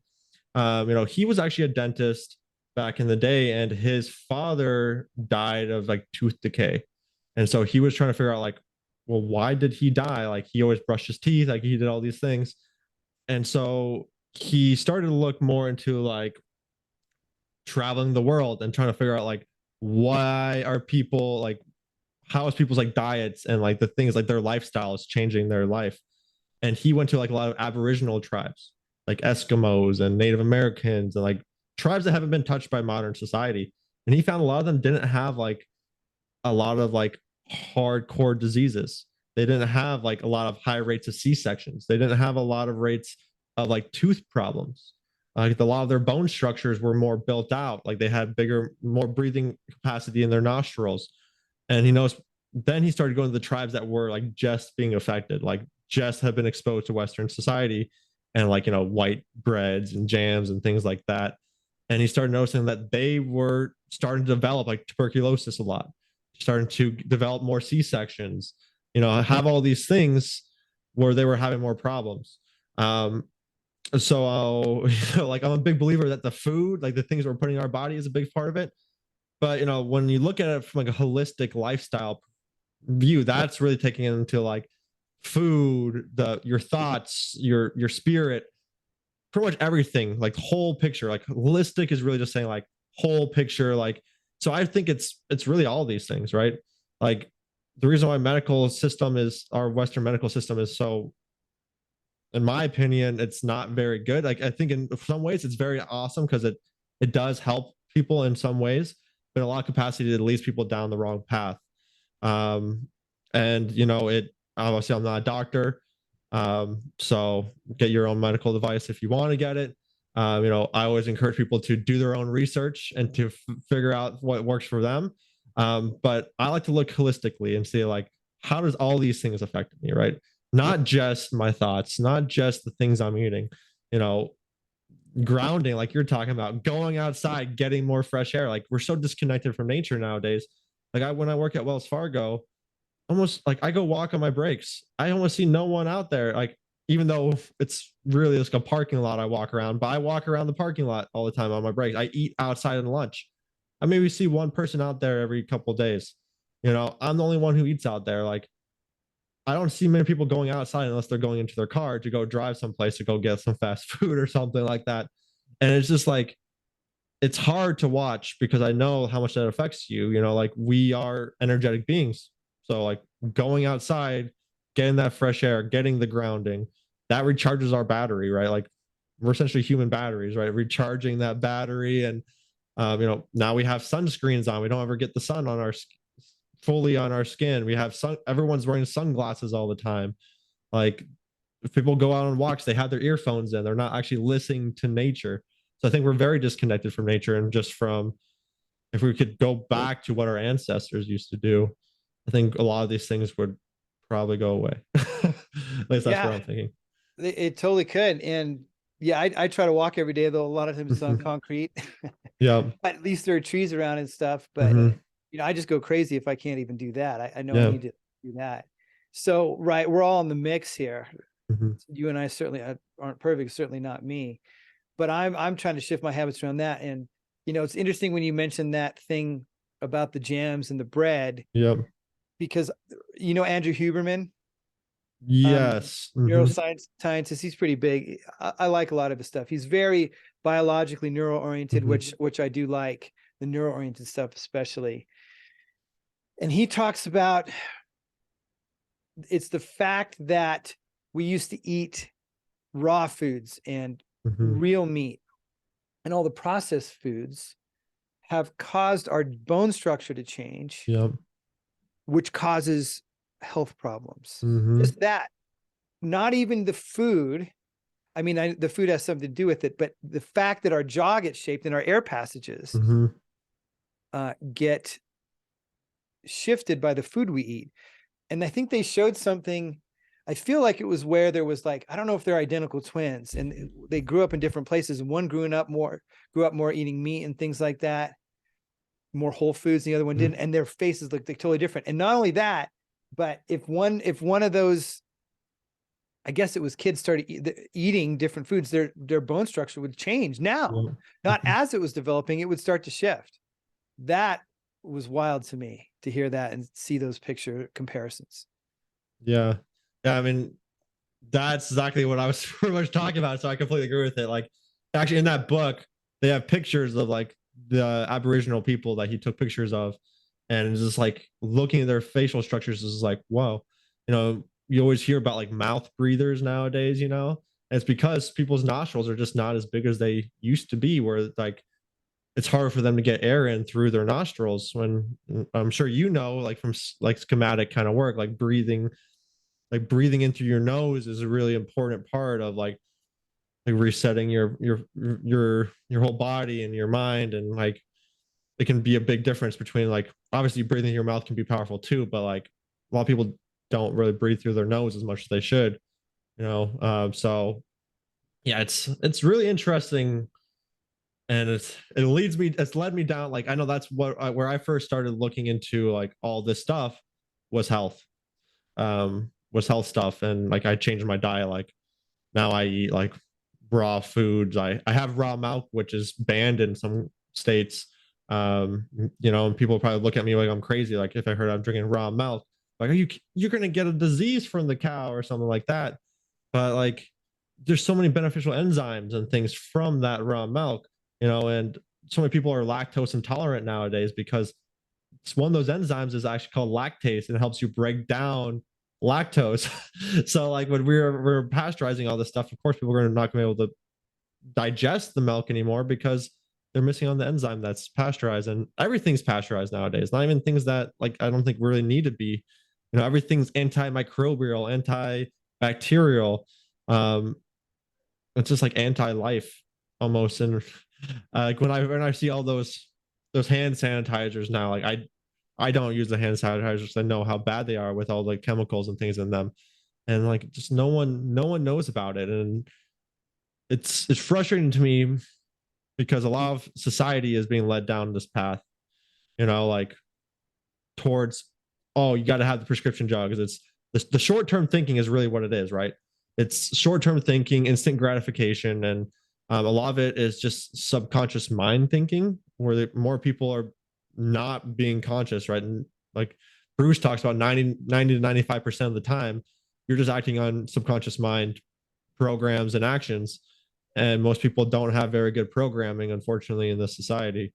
you know, he was actually a dentist back in the day, and his father died of like tooth decay. And so he was trying to figure out like, well, why did he die? Like he always brushed his teeth, like he did all these things. And so he started to look more into like traveling the world and trying to figure out like, why are people like, how is people's like diets and like the things like their lifestyle is changing their life. And he went to like a lot of Aboriginal tribes, like Eskimos and Native Americans, and like tribes that haven't been touched by modern society. And he found a lot of them didn't have like a lot of like hardcore diseases. They didn't have like a lot of high rates of C-sections. They didn't have a lot of rates of like tooth problems. Like a lot of their bone structures were more built out. Like they had bigger, more breathing capacity in their nostrils. And he knows, then he started going to the tribes that were like just being affected, like just have been exposed to Western society and like, you know, white breads and jams and things like that. And he started noticing that they were starting to develop like tuberculosis a lot, starting to develop more C-sections, you know, have all these things where they were having more problems. So like I'm a big believer that the food, like the things we're putting in our body is a big part of it. But you know, when you look at it from like a holistic lifestyle view, that's really taking it into like food, your thoughts, your spirit, pretty much everything, like whole picture. Like holistic is really just saying like whole picture. Like, so I think it's really all these things, right? Like the reason why our Western medical system is so, in my opinion, it's not very good. Like I think in some ways it's very awesome because it does help people in some ways, but in a lot of capacity it leads people down the wrong path. And you know, it obviously I'm not a doctor, so get your own medical device if you want to get it. You know, I always encourage people to do their own research and to figure out what works for them. But I like to look holistically and see like, how does all these things affect me, right? Not just my thoughts, not just the things I'm eating, you know, grounding, like you're talking about, going outside, getting more fresh air. Like we're so disconnected from nature nowadays. Like when I work at Wells Fargo, almost like I go walk on my breaks. I almost see no one out there. Like, even though it's really just a parking lot I walk around, but I walk around the parking lot all the time on my breaks. I eat outside in lunch. I maybe see one person out there every couple of days. You know, I'm the only one who eats out there. Like, I don't see many people going outside unless they're going into their car to go drive someplace to go get some fast food or something like that. And it's just like, it's hard to watch because I know how much that affects you. You know, like we are energetic beings. So like going outside, getting that fresh air, getting the grounding, that recharges our battery, right? Like we're essentially human batteries, right? Recharging that battery. And, you know, now we have sunscreens on. We don't ever get the sun on fully on our skin. We have everyone's wearing sunglasses all the time. Like if people go out on walks, they have their earphones in, they're not actually listening to nature. So I think we're very disconnected from nature, and just from, if we could go back to what our ancestors used to do, I think a lot of these things would probably go away. At least that's what I'm thinking. It totally could. And yeah, I try to walk every day, though a lot of times it's on concrete. Yeah. But at least there are trees around and stuff. But you know, I just go crazy if I can't even do that. I know I need to do that. So right, we're all in the mix here. You and I certainly aren't perfect, certainly not me. But I'm trying to shift my habits around that. And you know, it's interesting when you mentioned that thing about the jams and the bread. Yep. Because you know Andrew Huberman, yes, neuroscience scientist, he's pretty big. I like a lot of his stuff. He's very biologically neuro-oriented, which I do like, the neuro-oriented stuff especially. And he talks about it's the fact that we used to eat raw foods and Mhm. real meat, and all the processed foods have caused our bone structure to change, Yep. which causes health problems. Mhm. Just that, not even the food. I mean, the food has something to do with it, but the fact that our jaw gets shaped and our air passages Mhm. get shifted by the food we eat. And I think they showed something. I feel like it was where there was like, I don't know if they're identical twins and they grew up in different places, and one grew up more eating meat and things like that, more whole foods, and the other one didn't, and their faces looked like totally different. And not only that, but if one of those, I guess it was kids started eating different foods, their bone structure would change now, Yep. not Mhm. as it was developing, it would start to shift. That was wild to me to hear that and see those picture comparisons. Yeah. Yeah. I mean, that's exactly what I was pretty much talking about. So I completely agree with it. Like, actually, in that book, they have pictures of like the Aboriginal people that he took pictures of, and it's just like looking at their facial structures is like, whoa. You know, you always hear about like mouth breathers nowadays. And it's because people's nostrils are just not as big as they used to be. Where like it's harder for them to get air in through their nostrils. When I'm sure like from like schematic kind of work, like breathing in through your nose is a really important part of like resetting your whole body and your mind. And like it can be a big difference between, like, obviously breathing in your mouth can be powerful too, but like a lot of people don't really breathe through their nose as much as they should. So yeah, it's really interesting. And it's led me down, like, I know that's where I first started looking into like all this stuff was health, was health stuff. And like I changed my diet. Like now I eat like raw foods. I have raw milk, which is banned in some states. And people probably look at me like I'm crazy. Like if I heard I'm drinking raw milk, like, you're gonna get a disease from the cow or something like that. But like there's so many beneficial enzymes and things from that raw milk, and so many people are lactose intolerant nowadays because it's one of those enzymes is actually called lactase, and it helps you break down lactose. So like when we're pasteurizing all this stuff, of course people are not going to be able to digest the milk anymore because they're missing on the enzyme that's pasteurized. And everything's pasteurized nowadays, not even things that like I don't think really need to be. Everything's antimicrobial, antibacterial. um it's just like anti-life almost. And like when I see all those hand sanitizers now, like I don't use the hand sanitizers because I know how bad they are with all the chemicals and things in them. And like just no one knows about it. And it's frustrating to me because a lot of society is being led down this path, like towards, oh, you got to have the prescription drugs. It's the short-term thinking is really what it is, right? It's short-term thinking, instant gratification. And a lot of it is just subconscious mind thinking, where more people are not being conscious, right? And like Bruce talks about 90 to 95% of the time, you're just acting on subconscious mind programs and actions. And most people don't have very good programming, unfortunately, in this society,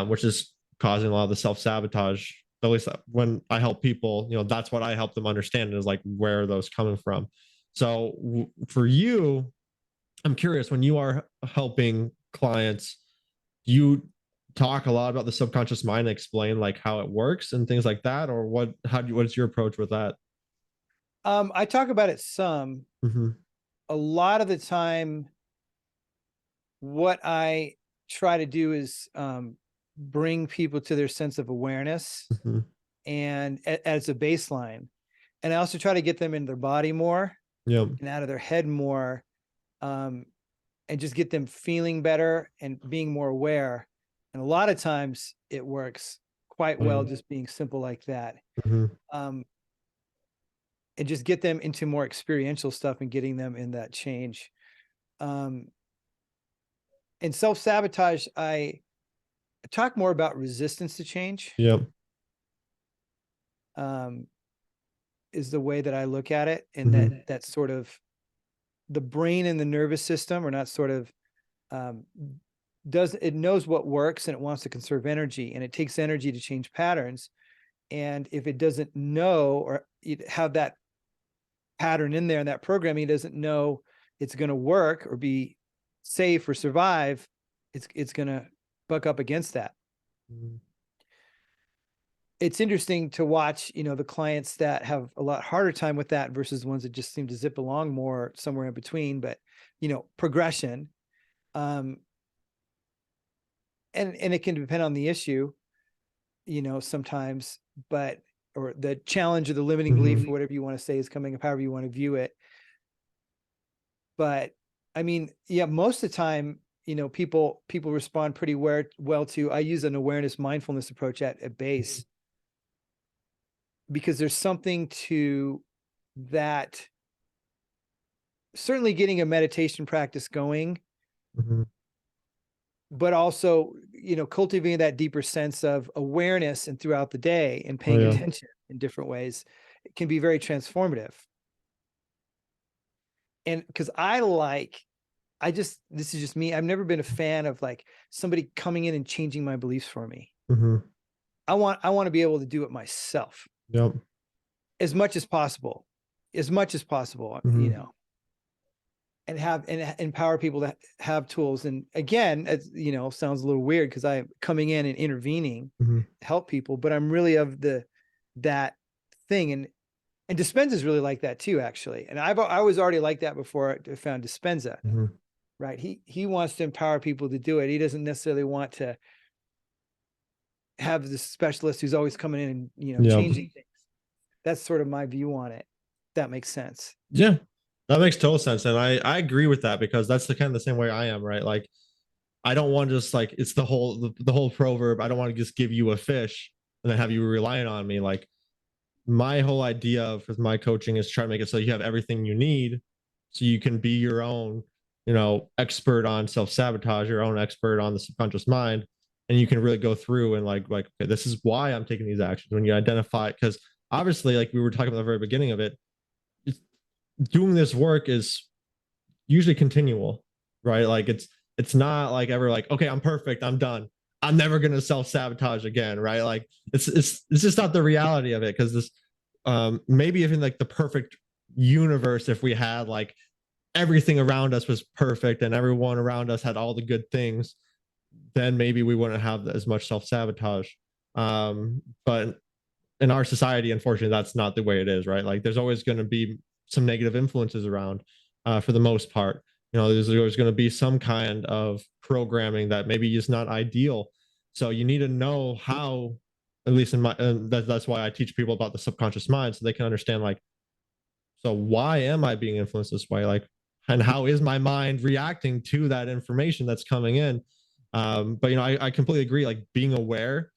which is causing a lot of the self-sabotage. At least when I help people, that's what I help them understand, is like where are those coming from. So for you, I'm curious, when you are helping clients, you talk a lot about the subconscious mind and explain like how it works and things like that, or what's your approach with that? I talk about it some. Mm-hmm. A lot of the time, what I try to do is bring people to their sense of awareness Mm-hmm. and as a baseline. And I also try to get them in their body more Yep. and out of their head more, and just get them feeling better and being more aware. And a lot of times it works quite well, just being simple like that. Mm-hmm. Um, and just get them into more experiential stuff and getting them in that change. Um, and self-sabotage, I talk more about resistance to change, Yep. um, is the way that I look at it. And Mm-hmm. that sort of the brain and the nervous system are not sort of, um, it knows what works and it wants to conserve energy, and it takes energy to change patterns. And if it doesn't know or have that pattern in there, and that programming, he doesn't know it's going to work or be safe or survive, it's going to buck up against that. Mhm. It's interesting to watch, the clients that have a lot harder time with that versus the ones that just seem to zip along more somewhere in between. But, progression, and it can depend on the issue, sometimes, but, or the challenge or the limiting belief or whatever you want to say is coming up, however you want to view it. But I mean, yeah, most of the time, people respond pretty well to, I use an awareness mindfulness approach at base, because there's something to that. Certainly getting a meditation practice going, but also, cultivating that deeper sense of awareness and throughout the day and paying attention in different ways, it can be very transformative. And because this is just me, I've never been a fan of like somebody coming in and changing my beliefs for me. I want to be able to do it myself. Yep. As much as possible, and empower people to have tools. And again, as sounds a little weird because I'm coming in and intervening to help people, but I'm really of that thing. And Dispenza's really like that too, actually. And I was already like that before I found Dispenza, right? He wants to empower people to do it. He doesn't necessarily want to have this specialist who's always coming in and, changing things. That's sort of my view on it. That makes sense. Yeah, that makes total sense. And I agree with that, because that's the kind of the same way I am, right? Like, I don't want to just like, it's the whole proverb. I don't want to just give you a fish and then have you relying on me. Like, my whole idea with my coaching is try to make it so you have everything you need so you can be your own, expert on self-sabotage, your own expert on the subconscious mind. And you can really go through and like, okay, this is why I'm taking these actions. When you identify, because obviously, like we were talking about at the very beginning of it, doing this work is usually continual, right? Like it's not like ever like, okay, I'm perfect, I'm done, I'm never going to self-sabotage again, right? Like it's just not the reality of it. Because this maybe even like the perfect universe, if we had like everything around us was perfect and everyone around us had all the good things, then maybe we wouldn't have as much self-sabotage. But in our society, unfortunately, that's not the way it is, right? Like there's always going to be some negative influences around, for the most part. There's always going to be some kind of programming that maybe is not ideal. So you need to know how, at least in my, that's why I teach people about the subconscious mind, so they can understand like, so why am I being influenced this way? Like, and how is my mind reacting to that information that's coming in? But I completely agree. Like being aware,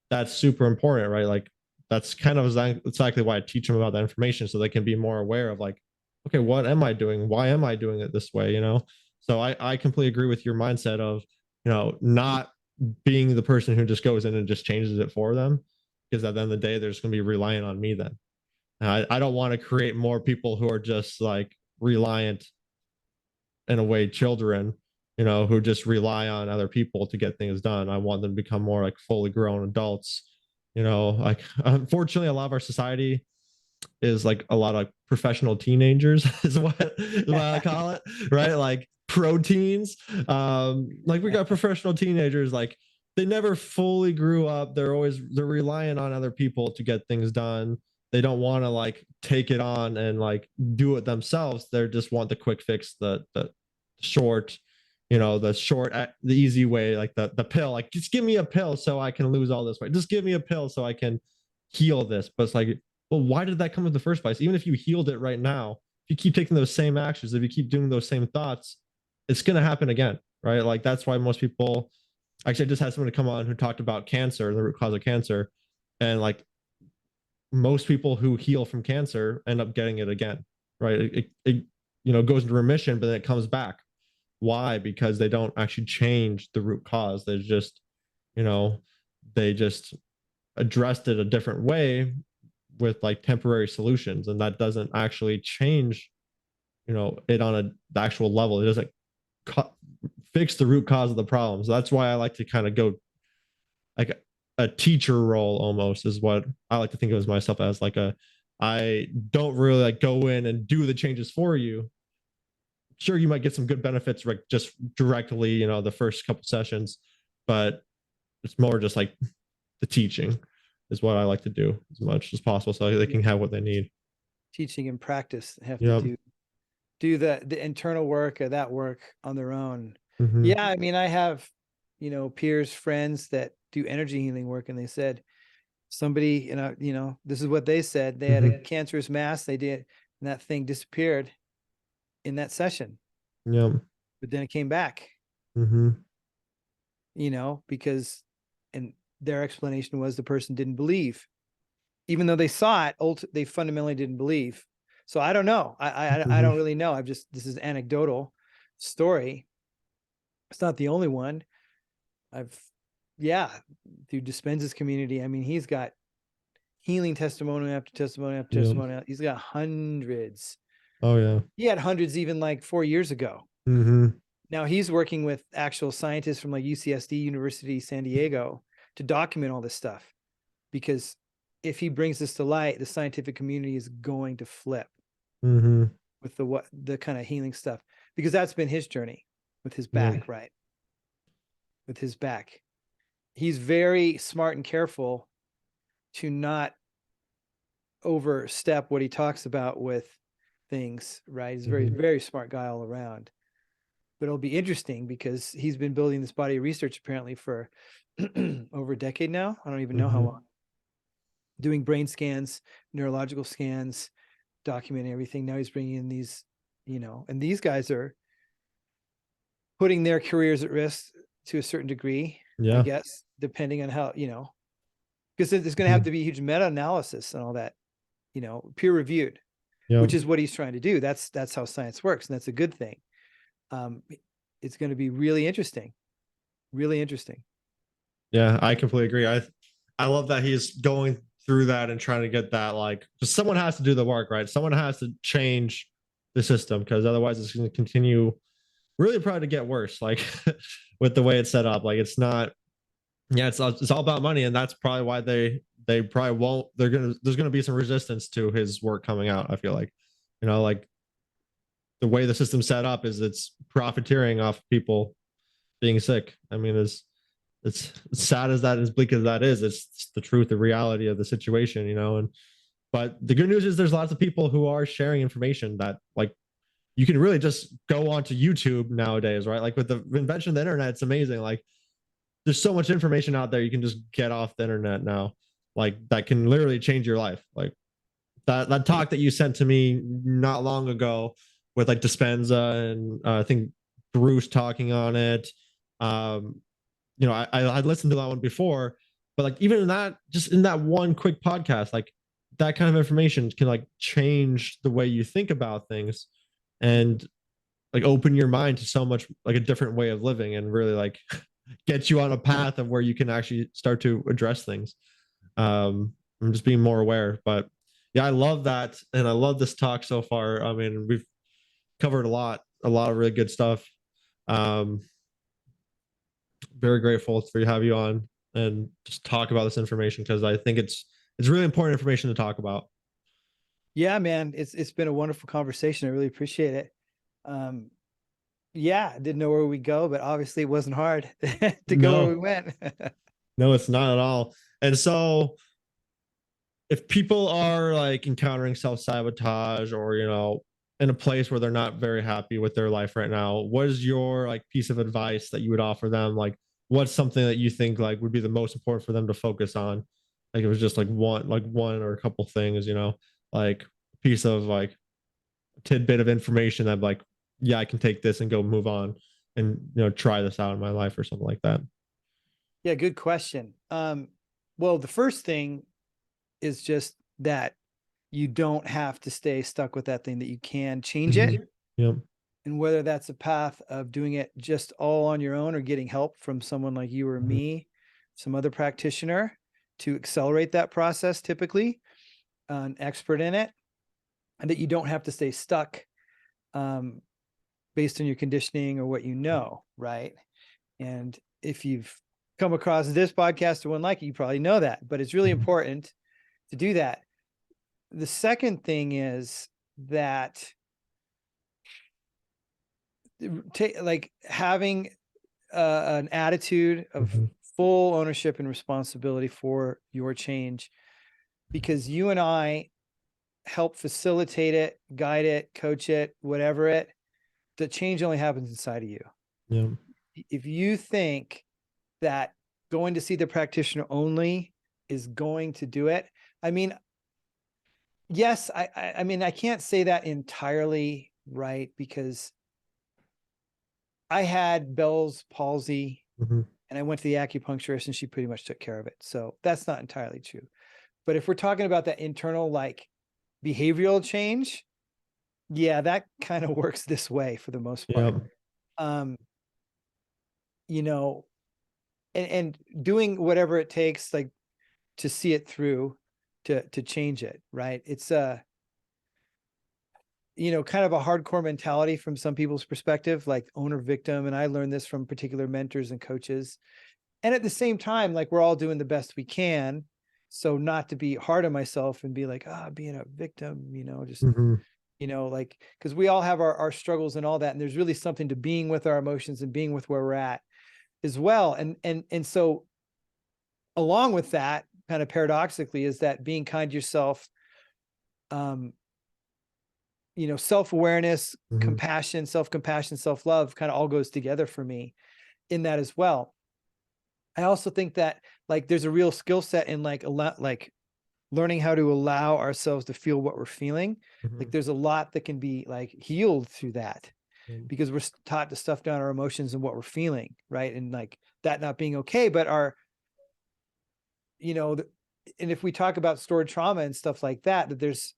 that's super important, right? Like that's kind of exactly why I teach them about that information, so they can be more aware of like, okay, what am I doing? Why am I doing it this way? So I completely agree with your mindset of, not being the person who just goes in and just changes it for them, because at the end of the day, they're just going to be relying on me then. I don't want to create more people who are just like reliant, in a way, children, who just rely on other people to get things done. I want them to become more like fully grown adults. Like unfortunately, a lot of our society is like a lot of professional teenagers is what I call it, right? Like proteins. Like we got professional teenagers, like they never fully grew up. They're relying on other people to get things done. They don't want to like take it on and like do it themselves. They just want the quick fix, the short, the easy way, like the pill. Like just give me a pill so I can lose all this weight. Just give me a pill so I can heal this. But it's like, well, why did that come in the first place? Even if you healed it right now, if you keep taking those same actions, if you keep doing those same thoughts, it's going to happen again, right? Like that's why most people, actually, I just had someone to come on who talked about cancer, the root cause of cancer, and like most people who heal from cancer end up getting it again, right? It goes into remission, but then it comes back. Why? Because they don't actually change the root cause. You know, they just addressed it a different way with like temporary solutions, and that doesn't actually change, it on the actual level. It doesn't fix the root cause of the problem. So that's why I like to kind of go like a teacher role, almost, is what I like to think of as myself as, like a I don't really like go in and do the changes for you. Sure, you might get some good benefits like just directly, you know, the first couple sessions, but it's more just like the teaching is what I like to do as much as possible so they can have what they need. Teaching and practice have Yep. to do the internal work or that work on their own. Mhm. Yeah, I mean, I have, you know, peers, friends that do energy healing work, and they said somebody, you know, this is what they said. They had a cancerous mass, they did, and that thing disappeared in that session, Yep. but then it came back, Mhm. you know, because, and their explanation was the person didn't believe. Even though they saw it, they fundamentally didn't believe. So I don't know. I don't really know. This is anecdotal story. It's not the only one. Yeah, through Dispenza's community. I mean, he's got healing testimony after testimony after Yep. testimony. He's got hundreds. Oh yeah. He had hundreds even like 4 years ago. Mhm. Now he's working with actual scientists from like UCSD, University, San Diego, to document all this stuff, because if he brings this to light, the scientific community is going to flip Mhm. with the kind of healing stuff, because that's been his journey with his Yep. back, right? With his back. He's very smart and careful to not overstep what he talks about with things, right? He's a very, very smart guy all around. But it'll be interesting because he's been building this body of research apparently for over a decade now. I don't even know how long. Doing brain scans, neurological scans, documenting everything. Now he's bringing in these, you know, and these guys are putting their careers at risk to a certain degree, Yeah. I guess, depending on how, you know, because there's going to have to be a huge meta-analysis and all that, you know, peer-reviewed, which is what he's trying to do. That's how science works, and that's a good thing. It's going to be really interesting, really interesting. Yeah, I completely agree. I love that he's going through that and trying to get that, like, just someone has to do the work, right? Someone has to change the system, because otherwise it's going to continue really probably to get worse, like with the way it's set up. Like it's not, yeah, it's all about money, and that's probably why they probably won't. There's gonna be some resistance to his work coming out. I feel like, you know, like the way the system's set up is it's profiteering off people being sick. I mean, it's sad as that, as bleak as that is, it's the truth, the reality of the situation, you know. And but the good news is there's lots of people who are sharing information that, like, you can really just go onto YouTube nowadays, right? Like with the invention of the internet, it's amazing. Like there's so much information out there you can just get off the internet now, like that can literally change your life. Like that talk that you sent to me not long ago with like Dispenza and I think Bruce talking on it. You know, I listened to that one before, but like even in that, just in that one quick podcast, like that kind of information can like change the way you think about things and like open your mind to so much, like a different way of living, and really like get you on a path of where you can actually start to address things. I'm just being more aware. But yeah, I love that, and I love this talk so far. I mean, we've covered a lot of really good stuff. Um, Very grateful for you have you on and just talk about this information, because I think it's really important information to talk about. Yeah, man, it's been a wonderful conversation. I really appreciate it. Yeah, I didn't know where we'd go, but obviously it wasn't hard to go where we went. No, it's not at all. And so if people are like encountering self-sabotage, or, you know, in a place where they're not very happy with their life right now, what is your like piece of advice that you would offer them? Like what's something that you think like would be the most important for them to focus on? Like it was just like one or a couple things, you know, like a piece of like tidbit of information that like, yeah, I can take this and go move on and, you know, try this out in my life or something like that. Yeah, good question. Well, the first thing is just that you don't have to stay stuck with that thing, that you can change it. Yep. And whether that's a path of doing it just all on your own or getting help from someone like you or me, some other practitioner to accelerate that process, typically an expert in it, and that you don't have to stay stuck based on your conditioning or what you know, right? And if you've come across this podcast or one like it, you probably know that, but it's really important to do that. the second thing is that like having an attitude of full ownership and responsibility for your change, because you and I help facilitate it, guide it, coach it, whatever it, the change only happens inside of you. Yeah. If you think that going to see the practitioner only is going to do it, I mean, yes, I mean, I can't say that entirely, right? Because I had Bell's palsy and I went to the acupuncturist and she pretty much took care of it. So that's not entirely true. But if we're talking about that internal, like, behavioral change, yeah, that kind of works this way for the most part. You know, and doing whatever it takes, like, to see it through, to change it, right? It's you know, kind of a hardcore mentality from some people's perspective, like owner victim. And I learned this from particular mentors and coaches. And at the same time, like, we're all doing the best we can. So not to be hard on myself and be like, being a victim, you know, just, you know, like, because we all have our struggles and all that. And there's really something to being with our emotions and being with where we're at as well. And so along with that, kind of paradoxically, is that being kind to yourself, you know, self-awareness, compassion, self-compassion, self-love kind of all goes together for me in that as well. I also think that, like, there's a real skill set in like learning how to allow ourselves to feel what we're feeling. Like, there's a lot that can be like healed through that, because we're taught to stuff down our emotions and what we're feeling, right? And like that not being okay, but our, you know, and if we talk about stored trauma and stuff like that, that there's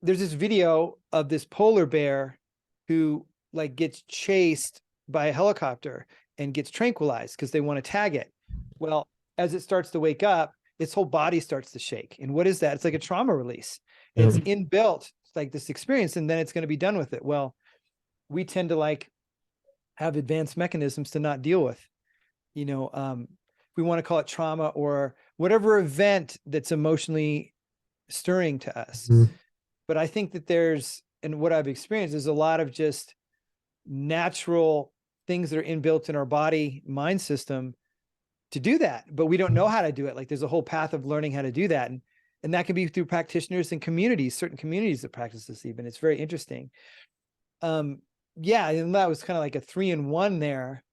this video of this polar bear who, like, gets chased by a helicopter and gets tranquilized because they want to tag it. Well, as it starts to wake up, its whole body starts to shake. And what is that? It's like a trauma release. It's inbuilt, like, this experience, and then it's going to be done with it. Well, we tend to like have advanced mechanisms to not deal with, you know, we want to call it trauma or whatever event that's emotionally stirring to us. But I think that there's, and what I've experienced is a lot of just natural things that are inbuilt in our body mind system to do that, but we don't know how to do it. Like, there's a whole path of learning how to do that. And that can be through practitioners and communities, certain communities that practice this even. It's very interesting. Yeah, and that was kind of like a 3-in-1 there.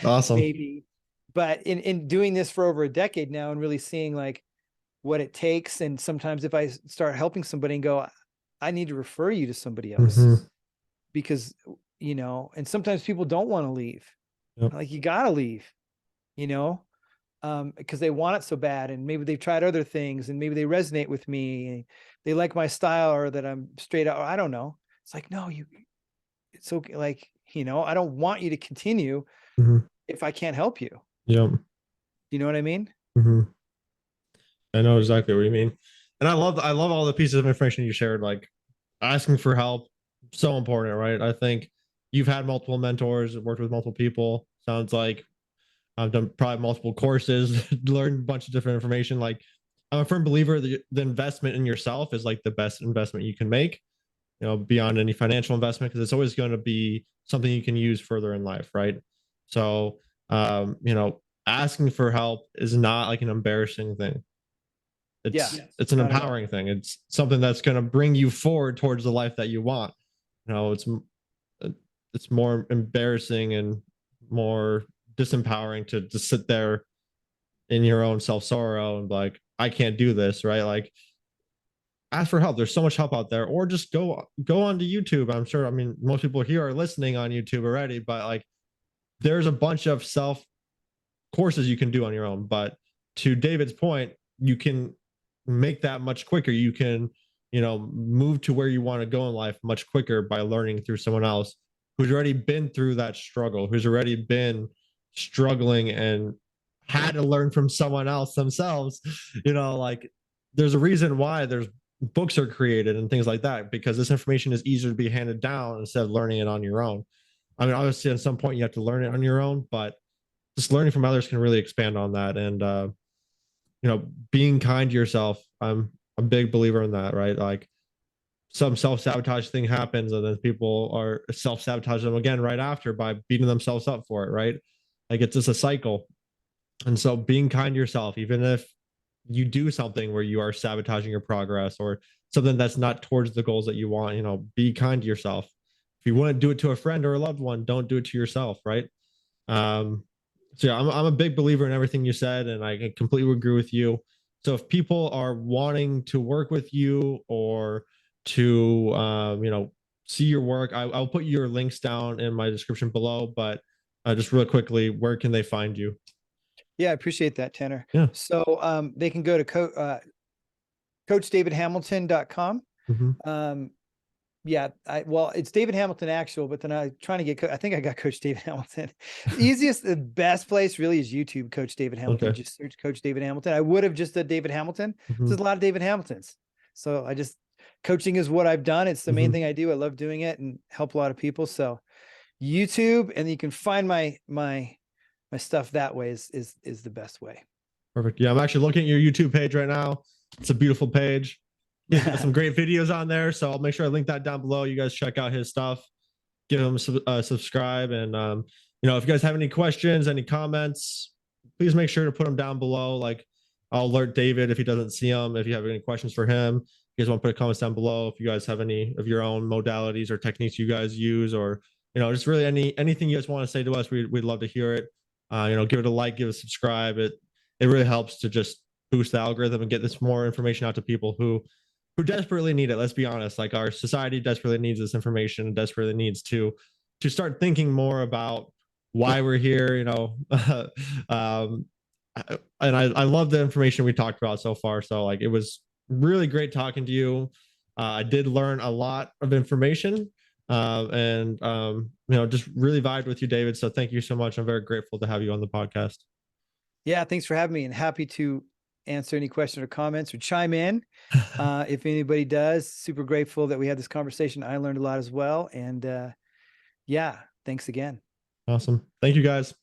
Awesome. Maybe. But in doing this for over a decade now and really seeing like what it takes, and sometimes if I start helping somebody and go, I need to refer you to somebody else, because, you know, and sometimes people don't want to leave. Like, you gotta leave, you know, because they want it so bad, and maybe they've tried other things, and maybe they resonate with me, they like my style, or that I'm straight out, or I don't know. It's like, no, it's okay. Like, you know, I don't want you to continue if I can't help you. You know what I mean? I know exactly what you mean. And I love all the pieces of information you shared, like asking for help, so important, right? I think you've had multiple mentors, worked with multiple people. Sounds like I've done probably multiple courses, learned a bunch of different information. Like, I'm a firm believer that the investment in yourself is like the best investment you can make, you know, beyond any financial investment, because it's always going to be something you can use further in life, right? So, you know, asking for help is not like an embarrassing thing. It's an empowering thing. It's something that's going to bring you forward towards the life that you want. You know, it's more embarrassing and more disempowering to sit there in your own self sorrow and be like, I can't do this, right? Like, ask for help. There's so much help out there, or just go onto YouTube. I'm sure, I mean, most people here are listening on YouTube already, but like, there's a bunch of self courses you can do on your own. But to David's point, you can make that much quicker. You can, you know, move to where you want to go in life much quicker by learning through someone else who's already been through that struggle, who's already been struggling and had to learn from someone else themselves. You know, like, there's a reason why there's books are created and things like that, because this information is easier to be handed down instead of learning it on your own. I mean, obviously at some point you have to learn it on your own, but just learning from others can really expand on that. And you know, being kind to yourself. I'm a big believer in that, right? Like some self-sabotage thing happens and then people are self-sabotage them again right after by beating themselves up for it, right? Like it's just a cycle. And so being kind to yourself, even if you do something where you are sabotaging your progress or something that's not towards the goals that you want, you know, be kind to yourself. If you wouldn't do it to a friend or a loved one, don't do it to yourself, right? Um, so yeah, I'm a big believer in everything you said, and I completely agree with you. So if people are wanting to work with you or to you know, see your work, I'll put your links down in my description below. But just really quickly, where can they find you? Yeah, I appreciate that, Tanner. Yeah. So they can go to coachdavidhamilton.com. Yeah, well, it's David Hamilton actual, but then I'm trying to get, I think I got Coach David Hamilton. The best place really is YouTube, Coach David Hamilton. Okay. Just search Coach David Hamilton. I would have just done David Hamilton. There's a lot of David Hamiltons. So coaching is what I've done. It's the main thing I do. I love doing it and help a lot of people. So YouTube, and you can find my stuff that way is the best way. Perfect. Yeah, I'm actually looking at your YouTube page right now. It's a beautiful page. He's got some great videos on there, so I'll make sure I link that down below. You guys check out his stuff, give him a subscribe, and you know, if you guys have any questions, any comments, please make sure to put them down below. Like, I'll alert David if he doesn't see them. If you have any questions for him, you guys want to put comments down below. If you guys have any of your own modalities or techniques you guys use, or you know, just really anything you guys want to say to us, we'd love to hear it. You know, give it a like, give it a subscribe. It really helps to just boost the algorithm and get this more information out to people who desperately need it. Let's be honest, like our society desperately needs this information and desperately needs to start thinking more about why we're here, you know. And I love the information we talked about so far. So like, it was really great talking to you. I did learn a lot of information, and you know, just really vibed with you, David. So thank you so much. I'm very grateful to have you on the podcast. Yeah, thanks for having me, and happy to answer any questions or comments or chime in. If anybody does, super grateful that we had this conversation. I learned a lot as well. And yeah, thanks again. Awesome. Thank you, guys.